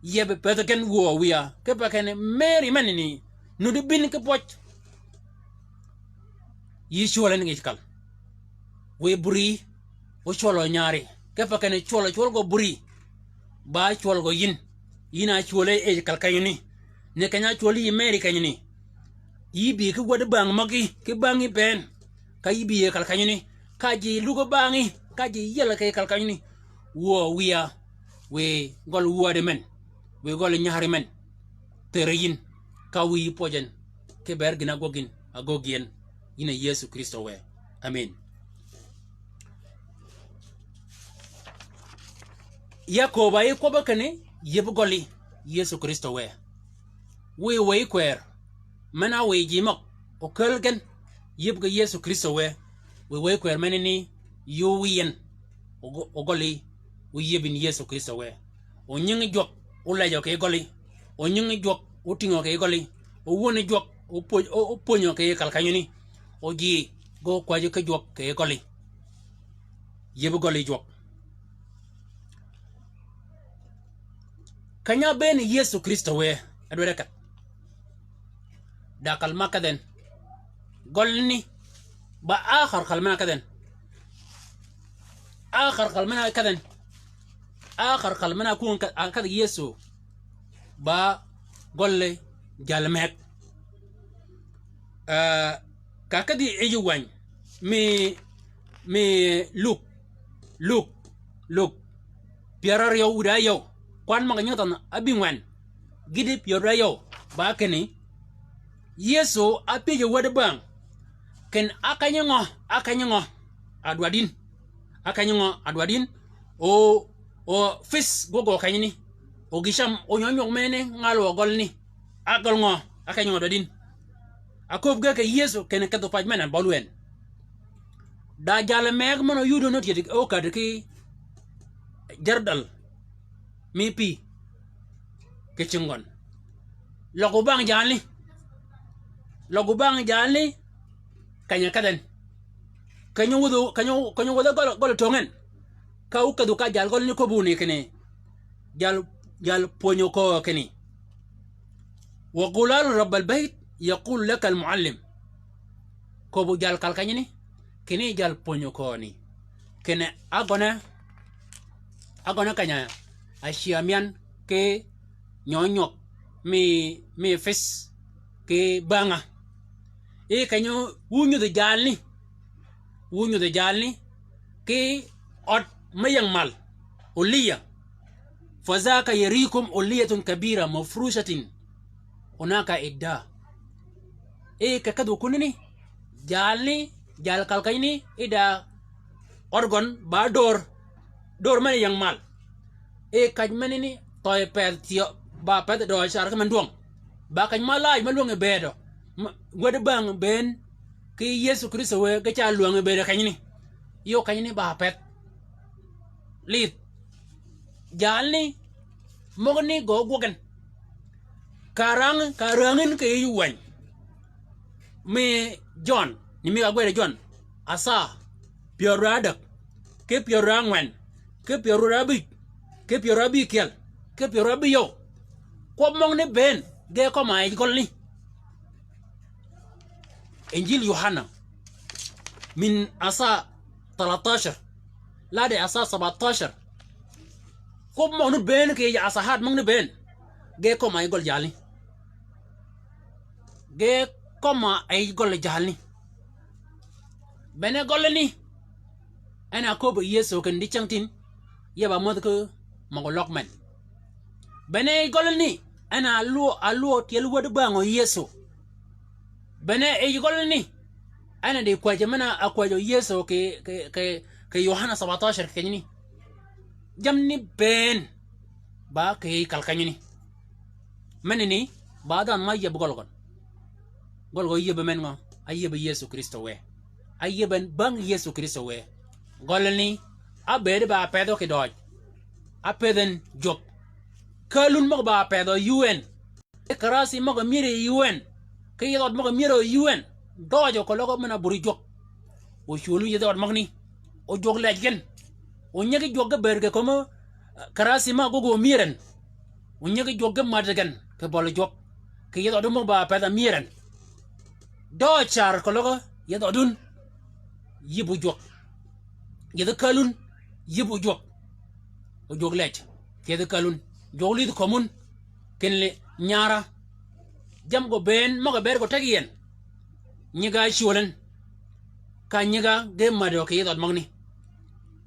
yebe petaken wo wiya ke pa kene Mary manini no de bin ke poch yi cholen ngi kal we buri o cholo nyari ke pa kene cholo go buri ba cholo go yina chole e kal kayini ne kanya choli yi Mary kanyini yi bi ke wad bang magi ke bangi ben ka yi bi kal kanyini ka ji lugo bangi ka ji yela ke kal kanyini wo wiya we gol wuade men we gol nyahari men tereyin ka wi pojen ke ber gina gogin agogien ina Yesu Kristo we amen Yakoba e ko bakane yeb goli Yesu Kristo we kwer mana we jimak o kelgen yeb ga Yesu Kristo we kwer menini yo wiyen o goli o yebin Yesu Kristo we o nyingi jok o lejo ke goli o nyingi jok o tingo ke goli o woni jok o ponyo ke kalkanyini o ji go kwaje ke jok ke goli yebu goli jok kanya ben Yesu Kristo we adwere kat da kalma kaden golni ba akhar kalma kaden akhar kalma kaden akhar kalmana kun kad Yesu ba golle jalmek kakadi ejuwan me look piarar yo uda yo kwan maganya tan abingwan gidi piarar yo ba kene Yesu api yo wad bang ken akanyango adwadin o fis gogo kanyini o gisham o nyonyo mene ngalo golni agal ngo akanyo dadin akob ga ke Yesu ken ka do paj mena bolwen da jale meg mono yudo not yedi o kad ki jardal mi pi ke chingon logo bang jali kanya kaden kanyo wudo gol tongen ka ukadu ka jal gol ni ko buni kene jal ponyo ko kene wa qulalu rabbal bayt yaqul laka al muallim ko bu jal kalkanyini kene jal ponyo ko ni kene agona kanya ashiamian ke nyonyok mi fes ke banga e kanyo wunyu de jalni ke ot mayang mal uliya fazaka yarikum uliyatun kabira mafrushatin hunaka idda e kakadu kunini jal kalkaini ida orgon ba dor man yang mal e kaj manini toy pel tio ba pet do shar ka manduang ba kaj malaj maluang e bedo gwede bang ben ke Yesu Kristo we ga cha luang e bedo kanyini yo kanyini ba pet lit jalni mogni go gogen karangin ke yuwan me John ni mi agwere John asa piorada ke piorangwen ke piorabi ke piorabi kel ke piorabi yo ko mong ne ben ge ko mai golni Injil Yohana min asa 13 la de asa 17 ko mong ne ben ke ya asa hat mong ne ben ge ko mai gol jali ge ko ma ay gol jali bene golni ana ko ba Yesu kan di changtin ya ba mod ko mangolok men bene golni ana alu tel wad bango Yesu bene e golni ana de kwa jamana akwajo Yesu ke Yohana 17 kenyini jamni ben ba ke kalkanyini menini badan ma yeb golgo yeb men ngo ayeb Yesu Kristo we ayeben bang Yesu Kristo we golni abed ba pedo ke doj apeden jok kalun mo ba pedo UN karasi mo mire UN ke yodot mo mire UN dojo ko logo mena buri jok o shulu yodot magni o jog lejgen o nyagi jog berge ko mo karasi ma gogo miren o nyagi jog madgen ke bol jok ke yodot mo ba pedo miren do char ko logo yododun yibu jok yede kalun yibu jok o jog lej yede kalun jogli komun kenle nyara jam go ben maga ber go tagien nyiga shulen ka nyiga ge mado ke yedot magni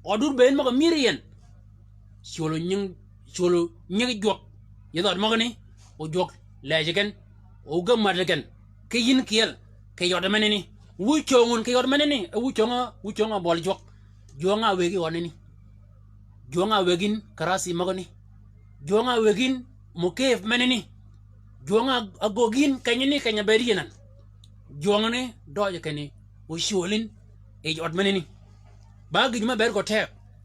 odur ben maga mirien shulu nyigi jok yedot magni o jog lejgen o gam madgen ke yin kiel ke yod meneni wu chongun ke yod meneni wu chonga bol jok jonga wegi woneni jonga wegin karasi magoni jonga wegin mukef meneni jonga agogin kanyini kanya berinan jonga ne doje kani o sholin e jod meneni bagi ma ber go te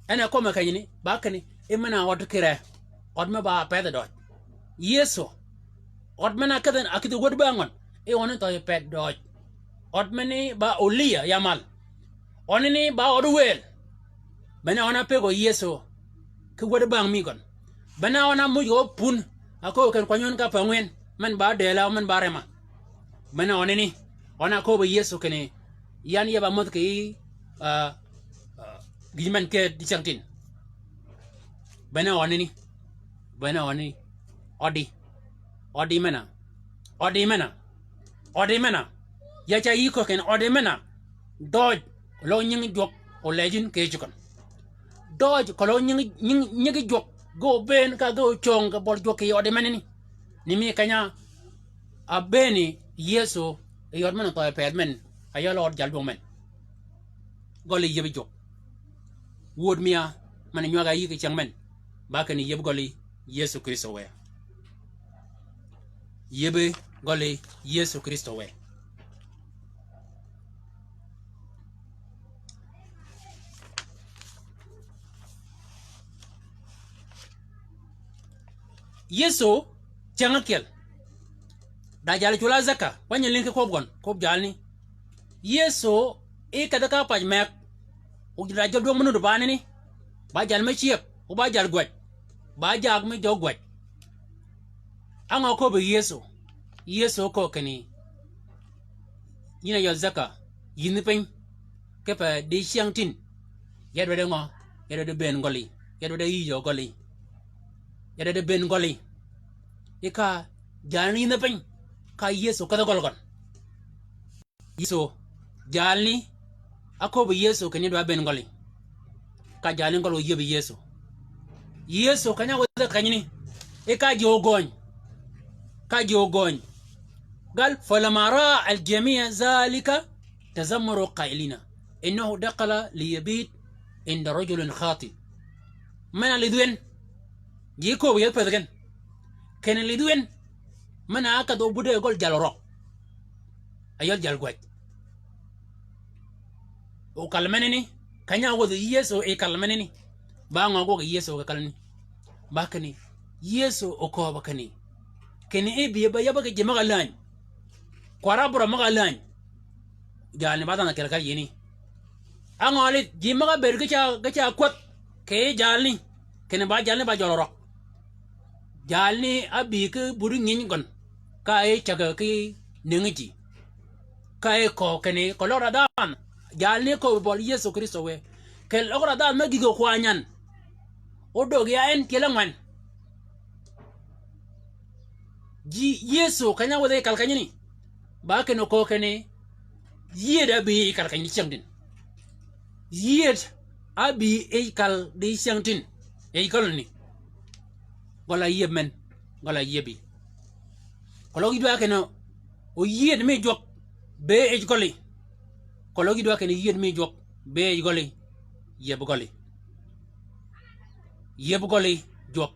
ana ko ma kanyini ba kani e mana wad kire od ma ba peda doj Yesu od mana kadan akidu god bangon e wonen to ped doj od meni ba olia yamal onini ba odwel bana ona pego Yesu ke god bang mi gon bana ona mu yo pun ako kan kwanyon ka pangwen man ba dela man barema bana onini ona ko ba Yesu kene yan ya ba mod ke giman ke di changtin bana onini odi mena ya cha yi ko ken odi mena doj lo nying jok o lejin ke chukon doj ko lo nying jok go ben ka go chong ka bol jok odi meneni ni mi kanya abeni Yesu yod mena to pedmen ayalo od jalbo men goli yebi jok wod mia man nyaga yi ke changmen ba kan yeb goli Yesu Kristo we yebe goli Yesu Kristo we Yesu changakel da jali chula zaka wanya linke kobgon kob jalni Yesu e kada ka paj mek o da jado munu do banini ba jal me chiep o ba jal gwet ba jag me jo gwet ango ko be yeso ko kani yina yo zaka yin pen ke pa de siang tin yado de ngo yado de ben goli yado de yo goli yado de ben goli ika jani na pen ka yeso kada golgon yeso jalni ako be yeso kani do ben goli ka jalni golo yebe yeso kanya wada kanyini ika jogon ka jogon قال فلما راى الجميع ذلك تذمروا قائلين انه دخل ليبيت عند رجل خاطئ من اللي دوين جيكو يفدغن كان اللي دوين من اكد وبده يقول جالرو ايال جالغوت وكلمنني كانيا ود يسو اي كلمنني با ngoko يسو كلني باكني يسو اوكو باكني كني اي بيبا يبا جمع لان kwarabura magalan jalni badana kelkal yini angoli jimaga ber gacha kwat ke jalni kene ba jalni ba joloro jalni abi ke buru ngin gon kai chaga ki ningiji kai ko kene kolora dan jalni ko bol Yesu Kristo we kel ogora dan magigo kwanyan odogi en kelangwan ji Yesu kanya wode kalkanyini ba ke no ko kene yed abi kal kan changdin yed abi e kal de changdin e kolni wala yemen wala yebi kologi do ke no o yed me jok be e koli kologi do ke ne yed me jok be e koli yeb koli jok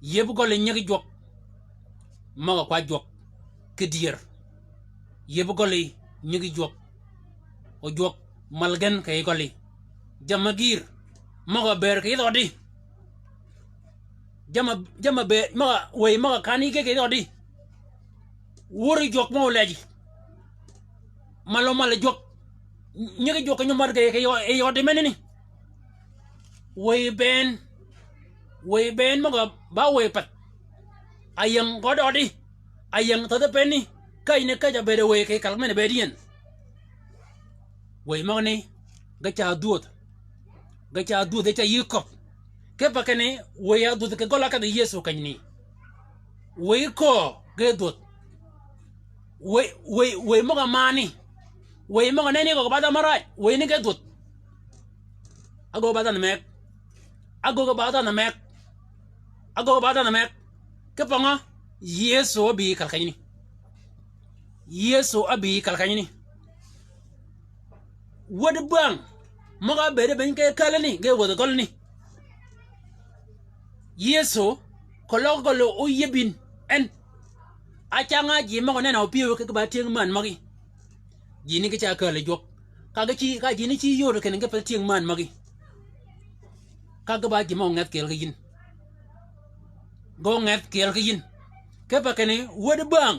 yeb koli nyagi jok maga kwa jok kedir yebu goli nyigi jok o jok malgen kay goli jamagir maga ber kay dodi jama be maga way maga kani ke dodi wori jok mo leji malo mal jok nyigi jok ñu mar kay yodi menini way ben maga ba way pat ayang gododi ayang tada penni kay ne kaja bere we kay kalmene bediyen we magni gacha duot cha yikop ke pakene we ya duot ke gola ka de Yesu kanyni we ko ge duot we maga mani we maga neni ko bada marai we ni ge duot ago bada na mek ke panga Yesu bi kalkanyni Yesu abi kalkanyini wad bang maga bere ben ke kalani ge wad golni Yesu kologolo o yebin en achanga ji mago nena opiwo ke ba tieng man magi jini ke cha kale jok kaga chi ka jini chi yoro ken ge pa tieng man magi kaga ba ji mo ngat kel ge yin go ngat kel ge yin ke pa kene wad bang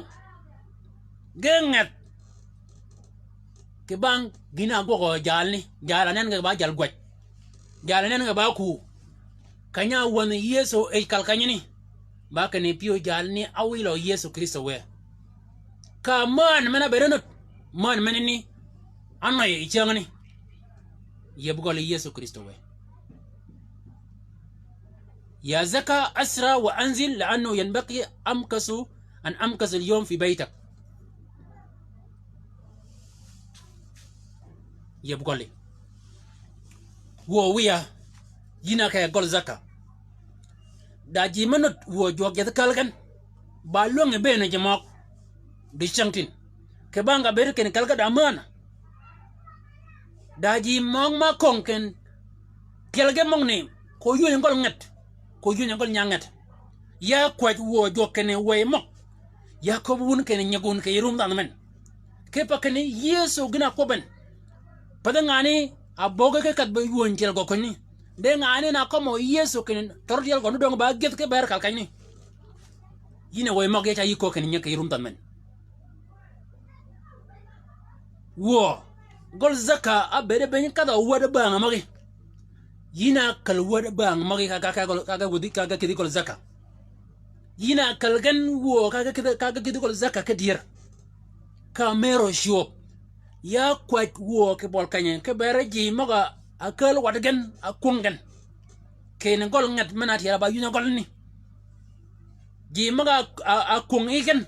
gengat ke bang gina gogo jalanen ga ba jal gwaj jalanen ga ba ku kanya won Yesu e kalkanyini ba kane pio jalni awilo Yesu Kristo we ka man mena berenut man menini anna e changani yebgol Yesu Kristo we يا زكا أسرى وأنزل لأنه ينبغي أن أمكث اليوم في بيتك يبقولي ويا ينا كي يقول زكا داجي منت وجوك يتكالكن بالون بين جماك دي شانتين كبانغا بيركن كالكا دامان daji mong ma konken kelge mong ne ko yu ngol nget ko yu ngol nyanget ya kwat wo jokene we mo ya ko bun ken nyagun ke rum dan men ke pa ken Yesu gina ko ben padangani aboga ke kat ba yu ngel go ko ni de ngani na ko mo Yesu ken tordial go ndong ba get ke ber kal kan ni yine we mo ge ta yi ko ken nyak rum dan men wo gol zaka abere ben kada wada banga magi yina kalwada bang magi kaga wudi kaga kidi kol zaka yina kalgan wo kaga kidi kol zaka kadir ka mero shop ya kwat wo ke bol kanyen ke bereji maga akal wadgan akungan ken gol ngat manat ya ba yuna gol ni ji maga akung igen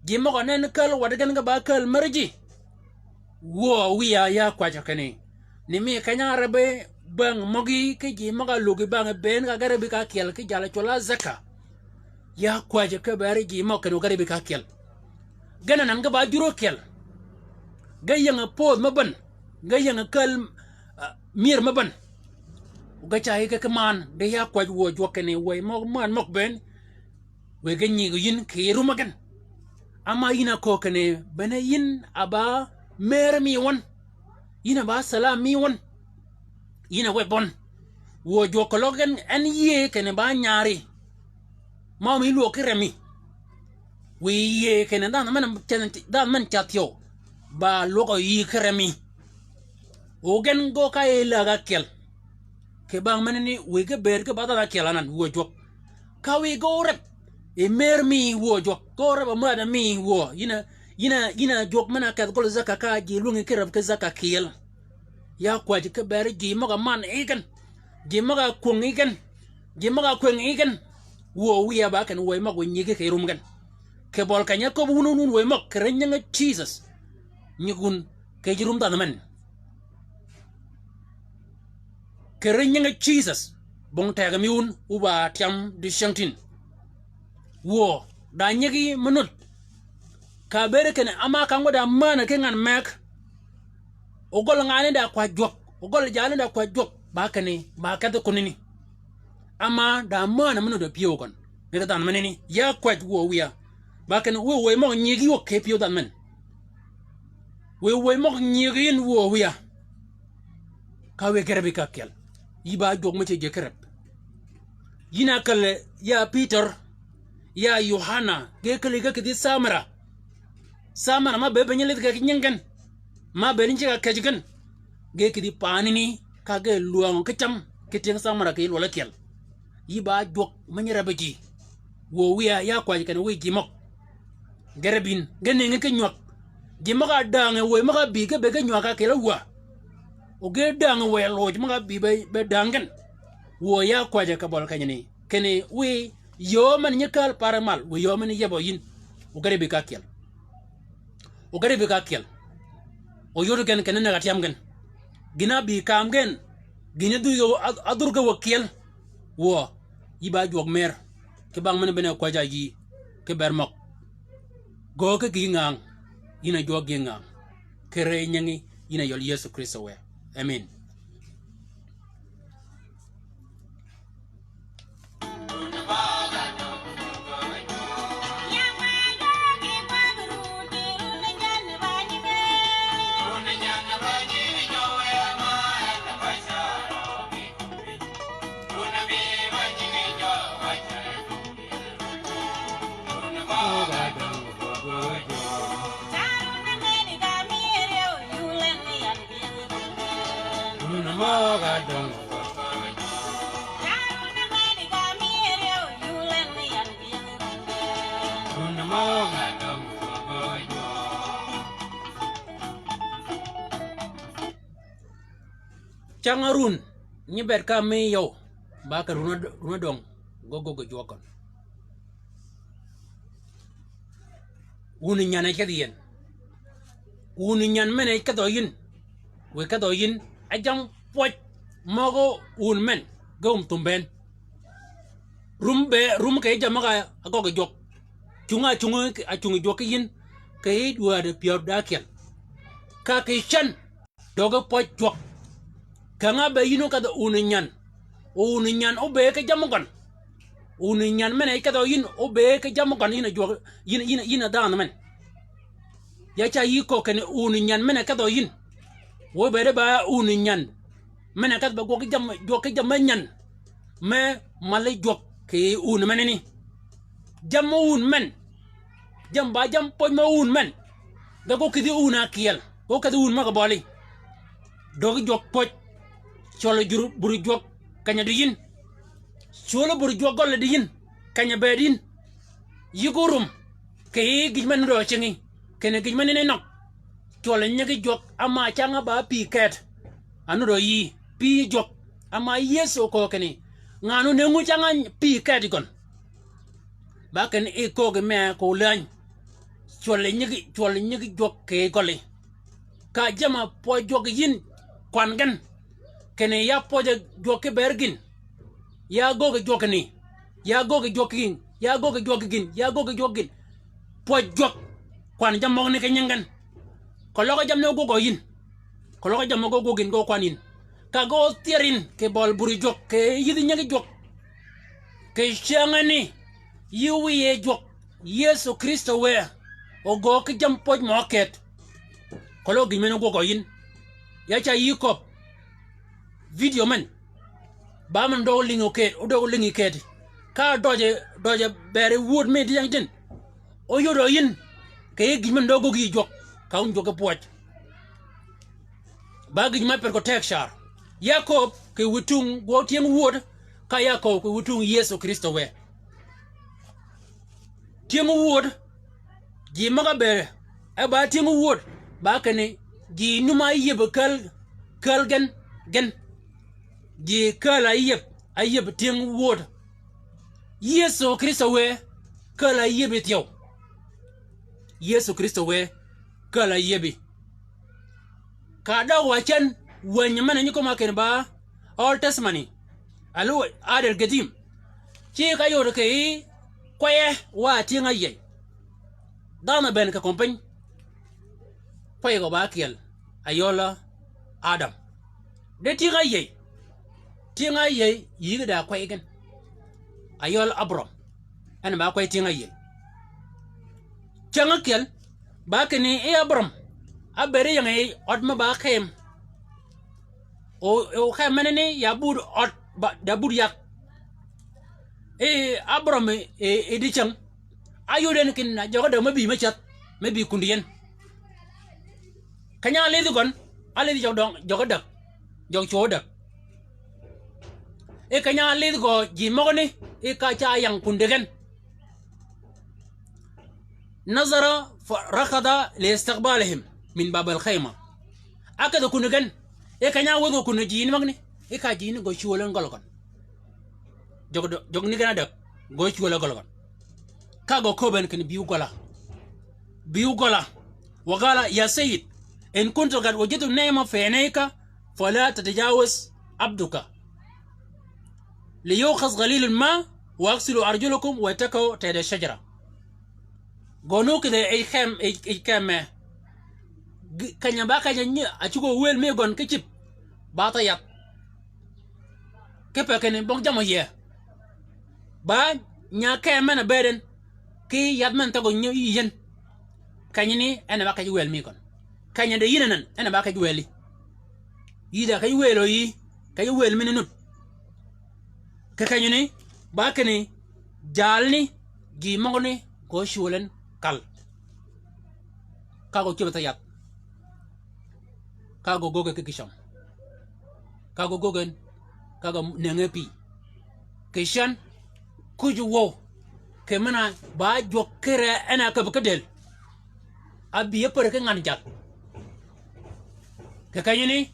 ji maga nen kal wadgan ga ba kal marji wo wiya ya kwaja kane ni mi kanya rabe bang mogi ke ji maga lugi bang ben ga garabi ka kel ke jala chola zaka ya kwaja ke bereji mo ken garabi ka kel gana nan ga ba juro kel gayang pod maban gayang kal mir maban ga chai ke man de ya kwaj wo jokene way mo man mok ben we ganyi yin ke rumagan ama yina ko kane bana yin aba mer mi won yina ba salam mi won yina we bon wo jokologen an ye kene ba nyari ma mi lo kiremi we ye kene dan man chatyo ba logo yi kiremi ogen go ka ila ga kel ke bang manini we ga ber ke bada kelanan wo jok ka we go rep e mer mi wo jok go rep ma da mi wo yina jok mana ka gol zaka ka ji lungi kirab ke zaka kel ya kwaji ke ber ji maga man igen ji maga kung igen wo wiya ba kan wo mago nyige ke rumgan ke bol kanya ko bunun wo mak krenya Jesus nyigun ke jirum da man kerenya Jesus bong taga miun uba tiam di shantin wo da nyigi munut ka bere ken ama kan wada mana kengan mek ogol ngane da kwa jok ogol jale da kwa jok ba kane ba ka to kunini ama da mana munut da piyo kon ne dan manini ya kwa wo wiya ba kan wo mo nyigi wo ke piyo dan man we mo nyigi wo wiya ka we kerbi ka kel yiba jog ma ci jekerep yina kale ya Peter ya Yohana gekele gakidi samara ma bebe nyelet ga nyengen ma be nje ga kajigan gekidi panini kage luang kecam kiting samara ke wala kel yiba jog ma nyera beji wo wiya ya kwaji kan wi jimok gerebin gene ngeke nywak jimaga dange wo maga bi ke be ke nywaka ke lawa oge dang we loj mga be dangen wo ya kwaja ka bol kanyani kene we yo man nyekal paramal we yo man yebo yin ogare be ka kel o yodo gen kene na gatiam gen gina bi kam gen gina du yo adurga wakil wo yiba jog mer ke bang man bene kwaja yi ke bermok go ke gingang ina jog gingang kere nyangi ina yol Yesu Kristo we amen. Changarun ni ber ka me yo ba ka runa dong go jokon uni nyana kedien uni nyan mene kadoyin we kadoyin ajam poch mogo un men gom tumben rum ke jamaga ago jok chunga jok yin ke dua de pior dakian ka ke chan dogo poch jok kanga be yino kada uninyan obe ke jamugan uninyan mene kada yin obe ke jamugan ina dan men ya cha yiko kene uninyan mene kada yin wo be de ba uninyan mene kada ba go ke jamanyan me male jok ke un mene ni jamun men jamba jam poy ma un men da go kidi una kiel go kada un ma ga boli dog jok poch cholo juru buru jok kanya diyin cholo buru jok gol diyin kanya bedin yigurum ke gijman do chingi kene gijman ne nok cholo nyagi jok ama changa ba pi ket anu do yi pi jok ama yeso ko kene nganu ne ngu changa pi ket gon ba ken e ko ge me ko lan cholo nyagi jok ke gole ka jama po jok yin kwan gan kene ya poje joke bergin ya goge jokni ya goge jokin ya goge jokgin ya goge jokgin po jok kwan jam mo ne kenyangan ko logo jam no gogo yin ko logo jam gogo gin go kwanin ka go tierin ke bol buri jok ke yidi nyagi jok ke changani yiwi ye jok Yesu Kristo we o go ke jam poj mo ket ko logo gin no gogo yin ya cha yikop video man ba man do lingo ket o do lingi ket ka doje bere wood me diang tin o yodo yin ke gi man do go gi jok ka un joge poch ba gi ma per ko tek shar Yakob ke wutung go tieng wood ka Yakob ke wutung Yesu Kristo we tieng wood gi maga bere e ba tieng wood ba kene gi numa yebekal gen gi kala ayeb tieng wood Yesu Kristo we kala yebe tiyo Yesu Kristo we kala yebe kada wachen wanyamana nyiko maken ba Old Testament alu adel gadim chi kayo ke kwaye wa tieng aye dana ben ka kompany kwaye go ba kiel ayola Adam de tieng aye tinga ye yiga da kwai gan ayol Abram ana ba kwai tinga ye changa kel ba kene e Abram abere yang e odma ba khem o khem manene ya bud od ba da bud yak e Abram e di chang ayo den kin na jogo da mabi machat mabi kundiyen kanya le gon ale di jogo da jog choda e kanya le go jimogni e ka cha yang kundegen نظر فركض لاستقبالهم من باب الخيمة أكد كونغن إكنا وذو كونجين مغني إكاجين غوشولن غلغن جوغ نيغنا دك غوشولا غلغن كاغو كوبن كن بيوغلا وقال يا سيد إن كنت قد وجدت نعمة في عينيك فلا تتجاوز عبدك ليؤخذ غليل الماء واغسلوا أرجلكم واتكوا تحت الشجرة gonu kide e kemme kanya ba ka janye a chugo wel me gon ke chip ba ta yap ke pe ken bong jamo ye ba nya kemme na beden ki yat man ta go nyu yen kanya ni ena ba ka ji wel mi kon kanya de yinan ena ba ka ji weli yida ka ji welo yi ka ji wel min nut ke kanya ni ba ke ni jalni gi mongoni ko shulen kal kago kibata yat kago goge kikisham kago gogen kago nengepi kishan kuju wo kemana ba jokere ana kabakadel abiye pare ke ngan jat ke kanyini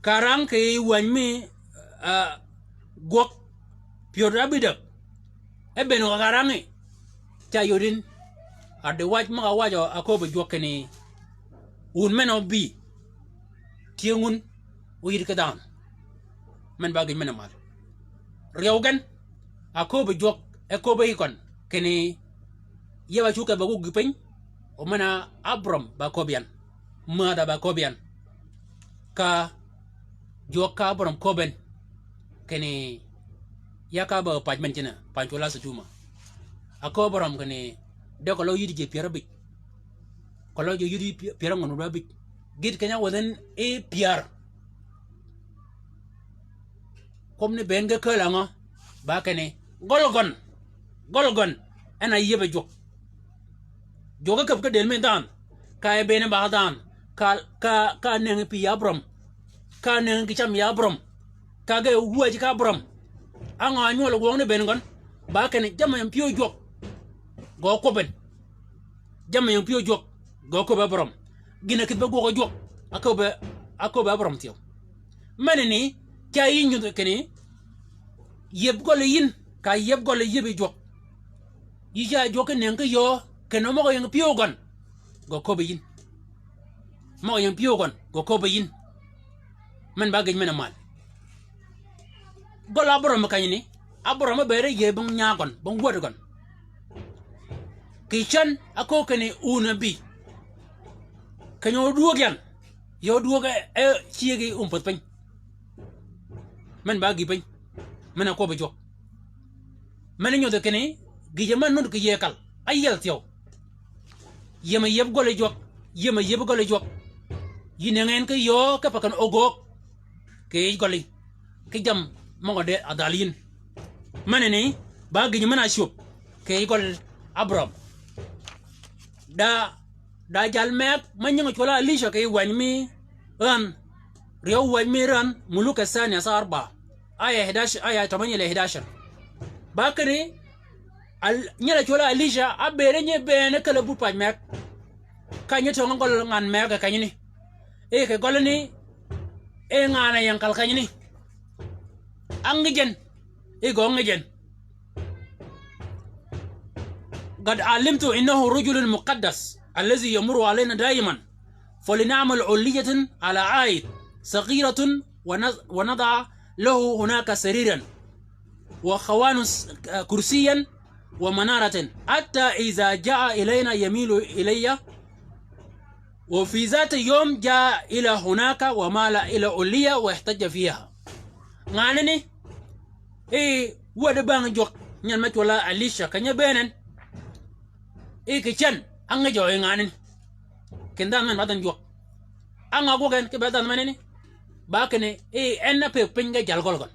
karang ke wanmi gok piora bidak ebeno karangi chayodin ade waj maga wajo akobe jokeni un meno bi tiengun uyir kedan men bagi menamal rewgan akobe jok akobe ikon keni yewa chuka bagu gipeng o mana Abram ba kobian mada ba kobian ka joka Abram koben keni yaka ba pajmen china panchola sejuma Abram keni de ko lo yidi je piara bi ko lo je yidi piara ngonu ba bi git kenya woden e piar komne benga kala nga ba kene golgon ana yebe jok joga kap ka del men dan ka e bene ba dan ka ne pi Abram ka ne ki cham Abram kaga huwaji ka brom anga nyol wongne ben gon ba kene jama yam pio jok go ko ben jama yam pio jok go ko ba brom gina kit ba go jok akoba brom tiyo manini kay ñu kene yeb gole yin ka yeb gole yebi jok yi ja jok ne nga yo keno mo yang pio gon go ko be yin mo yang pio gon go ko be yin man ba gaj mena mal gola brom kanyini abrom bere yebung nyagon bong wod gon kichan ako kene unabi kanyo duogan yo duoga e chiegi umpat pen man ba gi pen man ko be jok man nyodo kene gi jaman no ko yekal ayel tiyo yema yeb gole jok yema yeb gole jok yinengen ko yo ka pakan ogok ke gole ke jam mo de adalin manene ba gi mana shop ke gol abram da jal mek manyo chola alisha ke wanmi ran riyo wanmi ran muluka sani asarba aya 11 aya 8 ila 11 bakari nyala chola alisha abere nye bene kala bu paj mek kanye to ngol ngan mek kanyini e ke golani e ngana yankal kanyini angijen e go ngijen قد علمت إنه رجل مقدس الذي يمر علينا دائما فلنعمل علية على عائد صغيرة ونضع له هناك سريرا وخوان كرسيا ومنارة حتى إذا جاء إلينا يميل إلي وفي ذات يوم جاء إلى هناك ومال إلى علية واحتج فيها غانني إيه ودبان جوك نعمت ولا عليشة كان يبينن e ke chen anga jo nganin kendan man badan jo anga go gen ke badan manene ba kene e enna pe pinga jal gol gon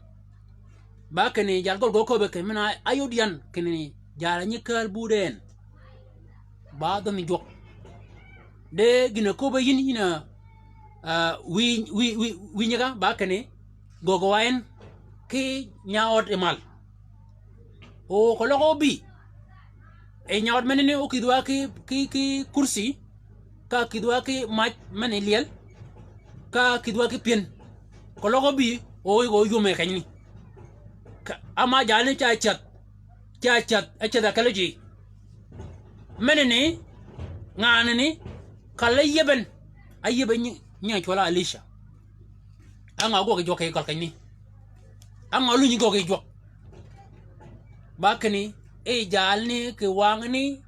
ba kene jal gol go ko be ke mana ayodian kene jala nyikal buden ba do mi jo de gina ko be yin ina wi nyaga ba kene go go waen ki nyaot e mal o ko logo bi e nyawat menene o kidwa ki kursi ka kidwa ki mach meneliel ka kidwa ki pien ko logo bi o go yume kanyni ama jale cha chat e da kalaji menene nganani kala yeben ayeben nya chola alisha anga go ke joke kal kanyni anga lu ni go ke jok bakani e jalni ke wangni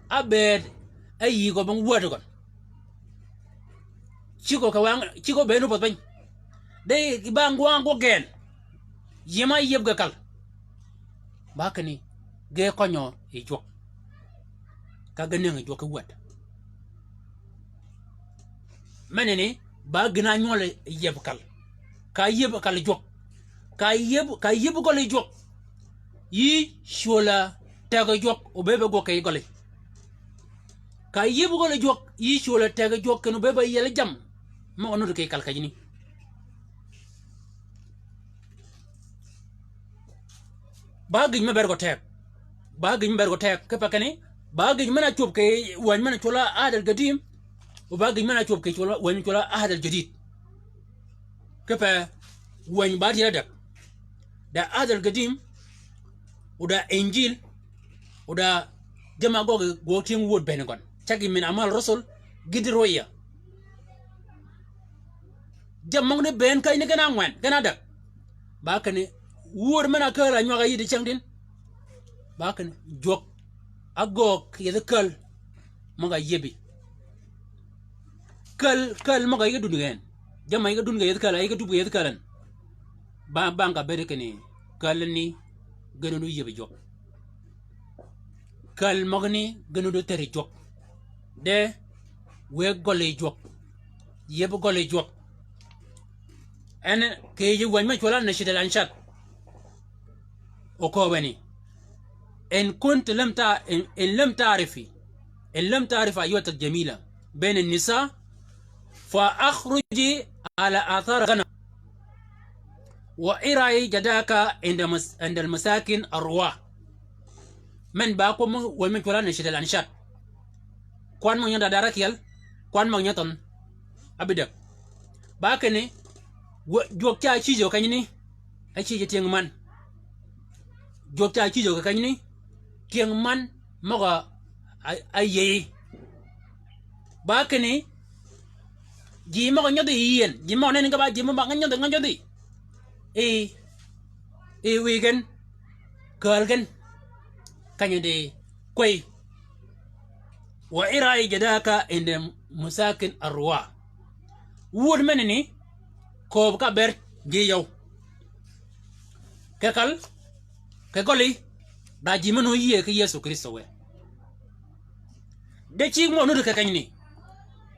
abed ayi go bang word gon chiko ka wang chiko be no potban de bang wang go gen yema yeb ga kal bakani ge konyo e jok ka gane nga jok wad manene ba gina nyole yeb kal ka yeb kal jok ka yeb go le jok yi shola taga jok o bebe go kay gole ka yebu gole jok yi shola taga jok no bebe yele jam ma onu kay kal kajini bagin ma bergo tek ka pakane bagin mana chop kay wan mana chola adal gadim o bagin mana chop kay chola wan chola adal jadid ka pa wan ba tira da adal gadim uda injil uda jama go tin wod benegon chagi min amal rasul gidiroya jamong ne ben kay ne gana ngwan gana dak ba kane wod mana kala nyoga yidi changdin ba kane jok agok yedekal maga yebi kal maga yidu ngen jama yidu ngen yedekal ay yidu yedekalan ba banga bere kane kalni gënu yebi jok kal magni gënu teri jok de we gole jok yeb gole jok en ke yi wanya chola na shidal anshat o ko bani ان كنت لم تعرف ايوه الجميله بين النساء فاخرجي على اثار غنم وإرعي جداك عند المساكن الرواة من باكم ومن تولى نشيد الأنشاد كون من يدا دارك يل كون من يتن أبدا باكني جوكتا تشيجو كنيني أشيجي تيغمان جوكتا تشيجو كنيني تيغمان مغا أيي باكني جيما غنيدي ين جيما نين كبا جيما غنيدي ويغن كالغن كنيدي كوي وإرعي جداك عند مساكن الرواة وود منني كوب كبر جيو كقولي دا جيمنو يي كيسوع كريستو de chi mo no كنيني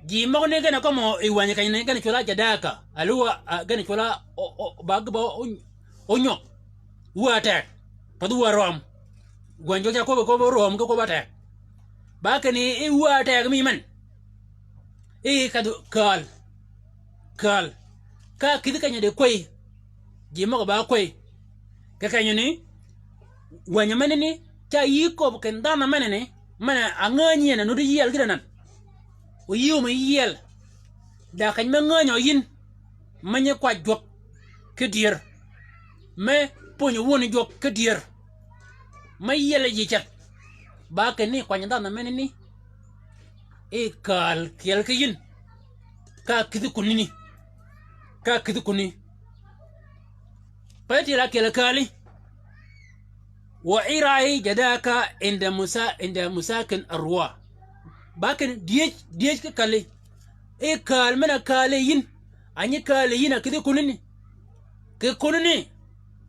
جيما غني غنا كومو ايواني كنيني غنا تشولا جداك الوا غنا تشولا باغبا onyo wata padu warom gwanjo cha ko rom ko bata bakani e wata mi man e kadu kal ka kidi kanya de koy jima ba koy ka kanya ni wanya manene cha yiko ken dama manene mana anganyi na no di yel gidanan o yiwo ma yel da kany ma nganyo yin manye kwa jok ke dier me ponyo woni jok ke dier ma yele ji chat ba ke ni kwanya dana menini e kal kel ke yin ka kidi kunini pati la kel kali wa irai jadaka inda musakin arwa bakin diej ke kale e kal mena kale yin anyi kale yin kidi kunini ke kunini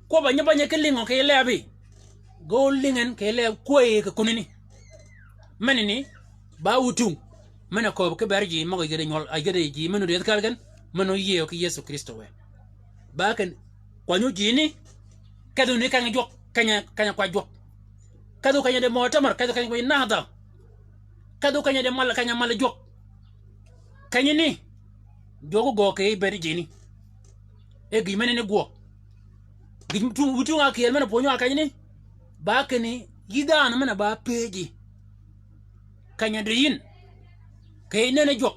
ko banya ke lingo ke lebi go lingen ke le koy ke kunini manini ba wutung mana ko ke barji mago gede nyol ay gede ji menu de kalgan menu yeyo ke Yesu Kristo we bakan kwanyu jini kadu ni kan jok kanya kwa jok kadu kanya de motamar kadu kanya ko nahda kadu kanya de mal kanya mal jok kanya ni jogo go ke barji ni e gi menene go wutu nga kiyel mana ponyo akanya ni bakani yidan mana ba peji kanya de yin kay nene jok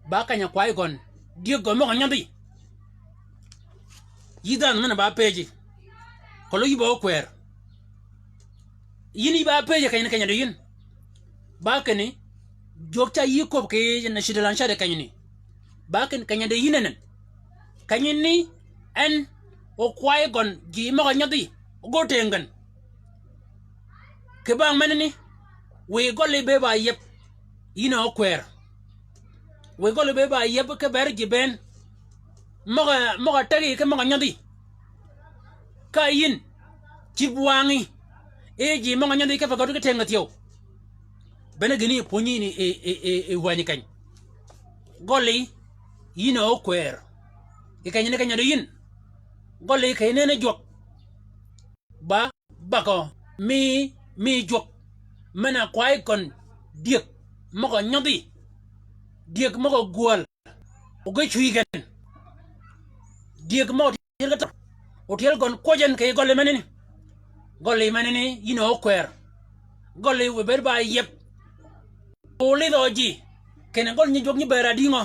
ba kanya kwai gon die go mo nyandi yidan mana ba peji kolo yibo kwer yini ba peji kanya de yin bakani jokta yiko ke na shidalan shade kanya ni bakani kanya de yinanen kanya ni en o kwai gon gi mo nyandi go tengan ke bang menini we golle be ba yep yino kwer we golle be ba yep ke berji ben moga tagi ke moga nyandi kayin cibwangi eji moga nyandi ke fagodu ke tengatio bene gini ponyi ni e wani kan golle yino kwer e kanyene kanyado yin golle kayene jok ba bako mi jok mana kwai kon diek mogo nyodi diek mogo gual oge chuigen diek mo tirgata hotel gon kojen kay golle manene yino kwer golle we berba yep ole doji kene gol ni jog ni bera dingo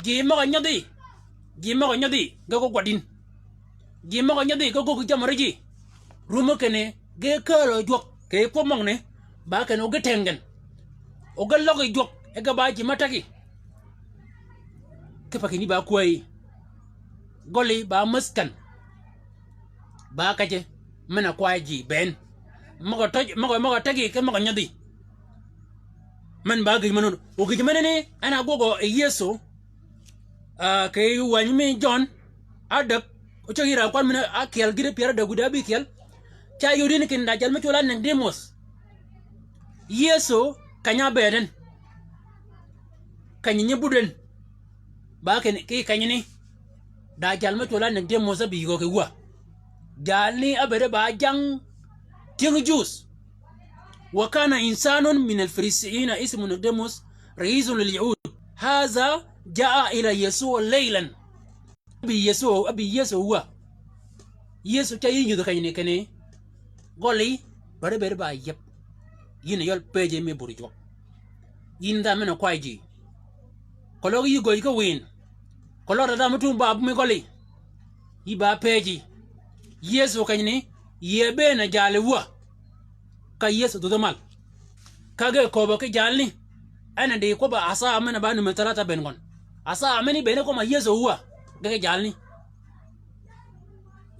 gi mogo nyodi go gwadin gi mogo nyodi go jamaraji rumo kene ge kalo jok ke pomong ne ba ke no getengen o gallo ge jok e ga baji mataki ke pakini ba koy goli ba muskan ba kaje mana kwaji ben mogo tagi ke mogo nyadi man ba ge manon o ge manene ana gogo e Yesu ke wanyme John adak o chagira kwan mina akel gide piara da guda bi kel cha yudin kin da jalma chola nang demos Yesu kanya beden kanya buden ba ken ki kanya ni da jalma chola nang demos bi go ke wa jalni abere ba jang ting jus wa kana insanun min al-farisiyin ismu Nicodemus رئيس لليهود هذا جاء إلى يسوع ليلا abi yesu wa yesu cha yi nyu ka ni kene goli bare ba yep yin yol peje me buri jok yin da mena kwaiji kolo yi go ka win kolo da mutum ba me goli yi ba peji yesu ka ni yebe na jale wa ka yesu do mal kage ko ba ke jalni ana de ko ba asa amana ba ni talata ben gon asa amani bene ko ma yesu wa ge jalni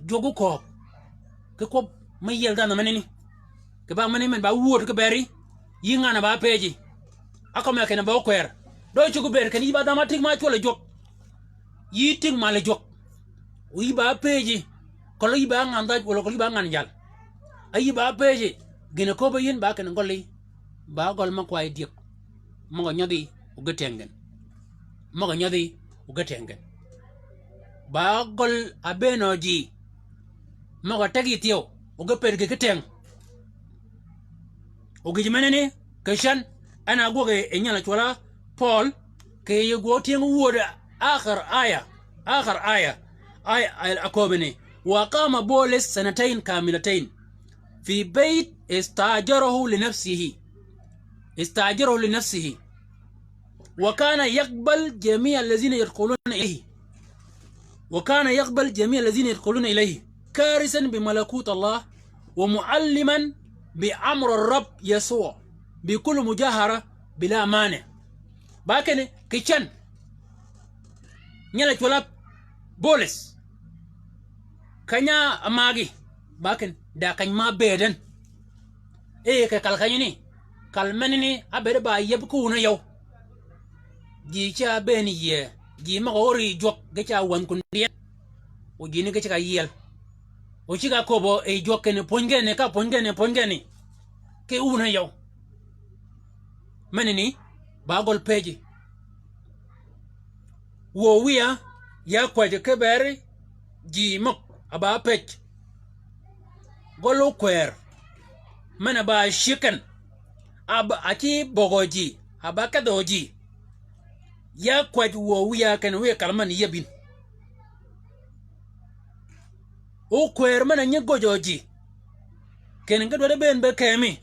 jogu ko ke ko mayel da na manini ke ba mani men ba wuot ke beri yinga na ba peji akome ke na ba kwer do chugo ber ke ni ba da ma tik ma chole jok yi tik ma le jok wi ba peji ko li ba nganda wala ko li ba ngan jal ayi ba peji gene ko ba yin ba ke ngoli ba gol ma kwai dik mo nyadi u getengen mo nyadi u getengen ba gol abenoji mo tagi tiyo u ge per ge keteng u ge menene kashan ana goge enyala chola Paul ke yugo tieng woda akhir aya akobene وقام بولس سنتين كاملتين في بيت استاجره لنفسه وكان يقبل جميع الذين يدخلون إليه كارثا بملكوت الله ومعلما بأمر الرب يسوع بكل مجاهرة بلا مانع باكن كيشن نيلا تولاب بولس kanya amagi bakin da kan ma beden ka kalkani ni kalmani ni abere ba yebku na yau gi cha beni ye gi ma ori jok ga cha wan kun dia o gi ni ga cha yel o chi ga kobo e jok ne pongene ke una yau manini ba gol peji wo wiya ya kwaje ke bere gi mok aba pech golo kwer mana ba shikan aba ati bogoji aba kadoji ya kwaj wo wiya kan we kalman yebin o kwer mana nyegojoji ken ga do ben be kemi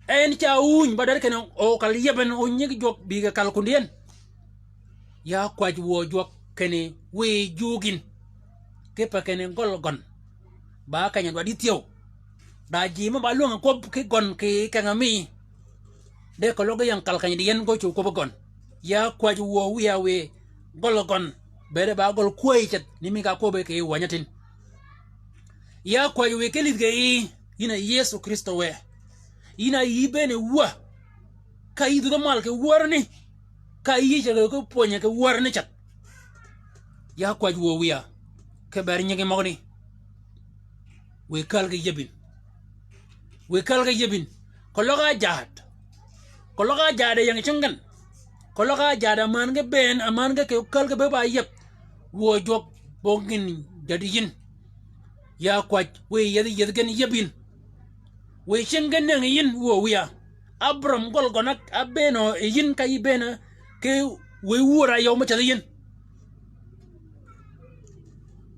en cha uñ badar ken o kal yeben o nyeg jok bi ga kal kundien ya kwaj wo jok ken we jugin kepa kene golgon ba kanya do ditio da jima ba luang ko ke gon ke kangami de ko logo yang kal kanya dien go chu ko gon ya kwaju wo wiya we golgon bere ba gol kuichet nimi ka ko be ke wanyatin ya kwaju we kelit ge ina Yesu Kristo we ina yibene wa kai du mal ke warni kai yi je ko ponya ke warni chat ya kwaju wo wiya ke bari nyege mogni we kal ga yebin ko loga jade yang chungan ko loga jada man ga ben aman ga ke kal ga be ba yeb wo jok bongin jadi yin ya kwaj we yed gen yebin we chingen nang yin wo wiya abram gol gonak abeno yin kay bena ke we wura yow ma ta yin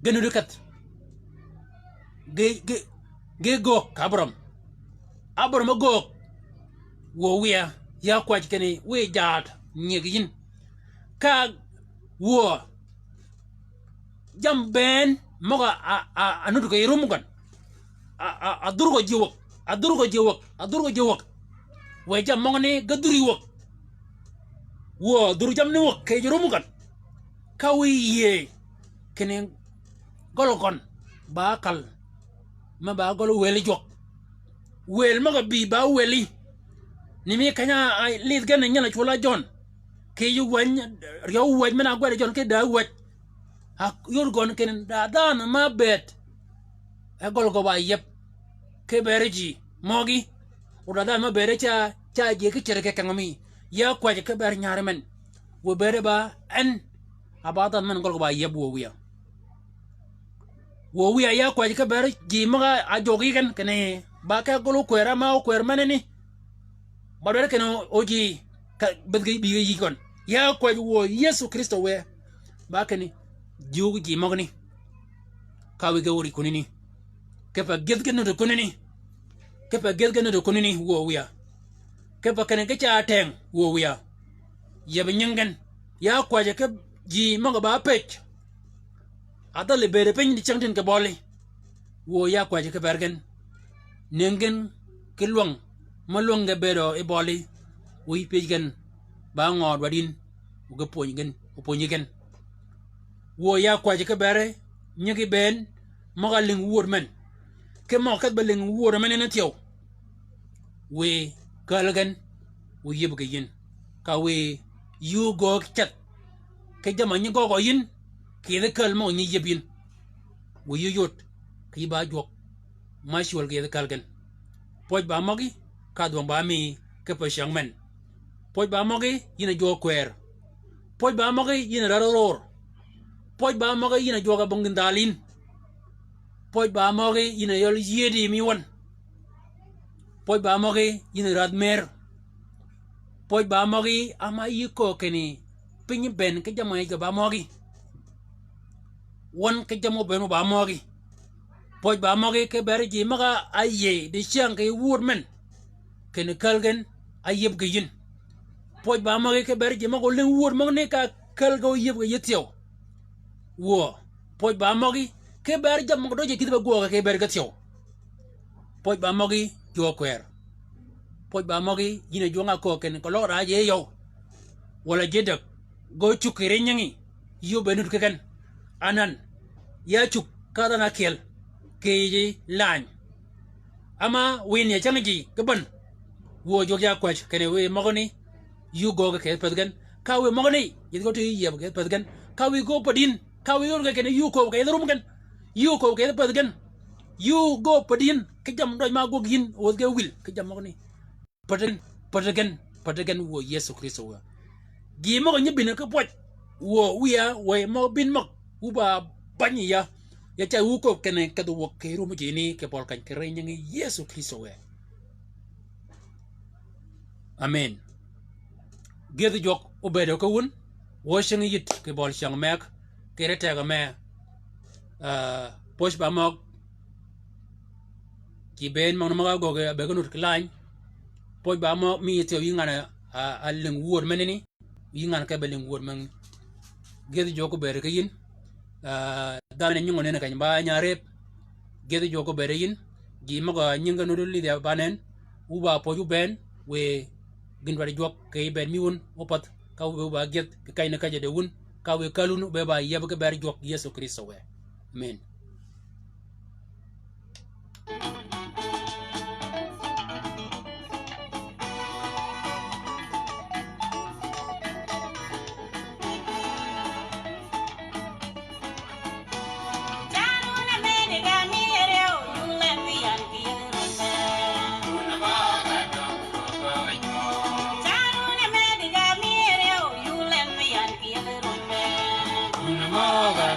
gënu dekat ge go abram go wo wiya ya kwaj kene we jaat nyegin ka wo jam ben moga anudu ko irumugan adurgo jiwok we jam mongni gaduri wok wo duru jam ni wok ke irumugan ka we ye kene golgon bakal ma ba golo weli jok wel ma bi ba weli nimi kanya ai lid gan nyala chula jon ke yu wan riyo waj mena gwade jon ke da waj ha yor gon ken da dan ma bet e golgo ba yep ke bereji mogi o da ma bere cha je ke chere ke kangami ya kwaje ke ber nyaare men wo bere ba en abadan men golgo ba yep wo wiya ya kwaje ke ber ji ma ajogi kan kene ba ka golo kwera ma o kwer maneni badore keno oji ka bedgi bi yi kon ya kwaje wo Yesu Kristo we ba kene jugu ji magni kawi ga wuri kunini kepa gedgeno de kunini kepa gedgeno de kunini wo wiya kepa kene ke cha teng wo wiya yeb nyengen ya kwaje ke ji maga ba pech adale bere pen di changtin ke boli wo ya kwaje ke bergen nengen ke luang malung ge bero e boli wo pegen ba ngod wadin uga ponyigen wo ya kwaje ke bere nyigi ben maga ling wur men ke mo kat ba ling wur men na tiyo we galgan wo yebge yin ka we yu go chat ke jama nyi go yin ke de kal mo nyi yebin wo yu yot ki ba jok ma shwal ge de kalgan poj ba mogi ka do ba mi ke pa shang men poj ba mogi yina jo kwer poj ba mogi yina raror poj ba mogi yina jo ga bongin dalin poj ba mogi yina yol yedi mi won poj ba mogi yina radmer poj ba mogi ama yiko keni pinyi ben ke jama ga ba mogi won ke jamo ben ba mogi poj ba mogi ke berji maga aye de chang ke wur men ken kalgen ayeb ge yin poj ba mogi ke berji mago len wur mo ne ka kalgo yeb ge yetio wo poj ba mogi ke ber jam mo do je kidba go ke ber gatio poj ba mogi jo kwer poj ba mogi yina jonga ko ken ko lora je yo wala jedak go chukire nyangi yo benut ke kan anan ya chuk kada na kel ke lan ama win ya changi gaban wo jo ya kwach kene we mogoni yu go ke pedgan ka we mogoni yid to yeb ke pedgan ka we go padin ka we go kene yu ko ke rum gan yu ko ke pedgan yu go padin ke jam do ma go gin o ge wil ke jam mogoni patagan wo Yesu Kristo wa gi mo nyi bin ko poch wo wiya we mo bin mo uba banyi ya cha wu ko kene ka do ke ru mo jini ke pol kan kere nyi Yesu Kristo we amen gedi jok obedo ko won wo shingi yit ke bol shang mek ke rete ga me poch ba mo ki ben mo ma go ge be ko nut klain poj ba mo mi te yingana a ling wur menini yingana ka beling wur men gedi joko bere yin dane nyungo ne kan ba nyare gedi joko bere yin gi maga nyinga no li de banen uba poju ben we gindwa jok kay ben mi won opat ka we ba get kay na kaje de won ka we kalunu be ba yeb ke ber jok Yesu Kristo we amen Moga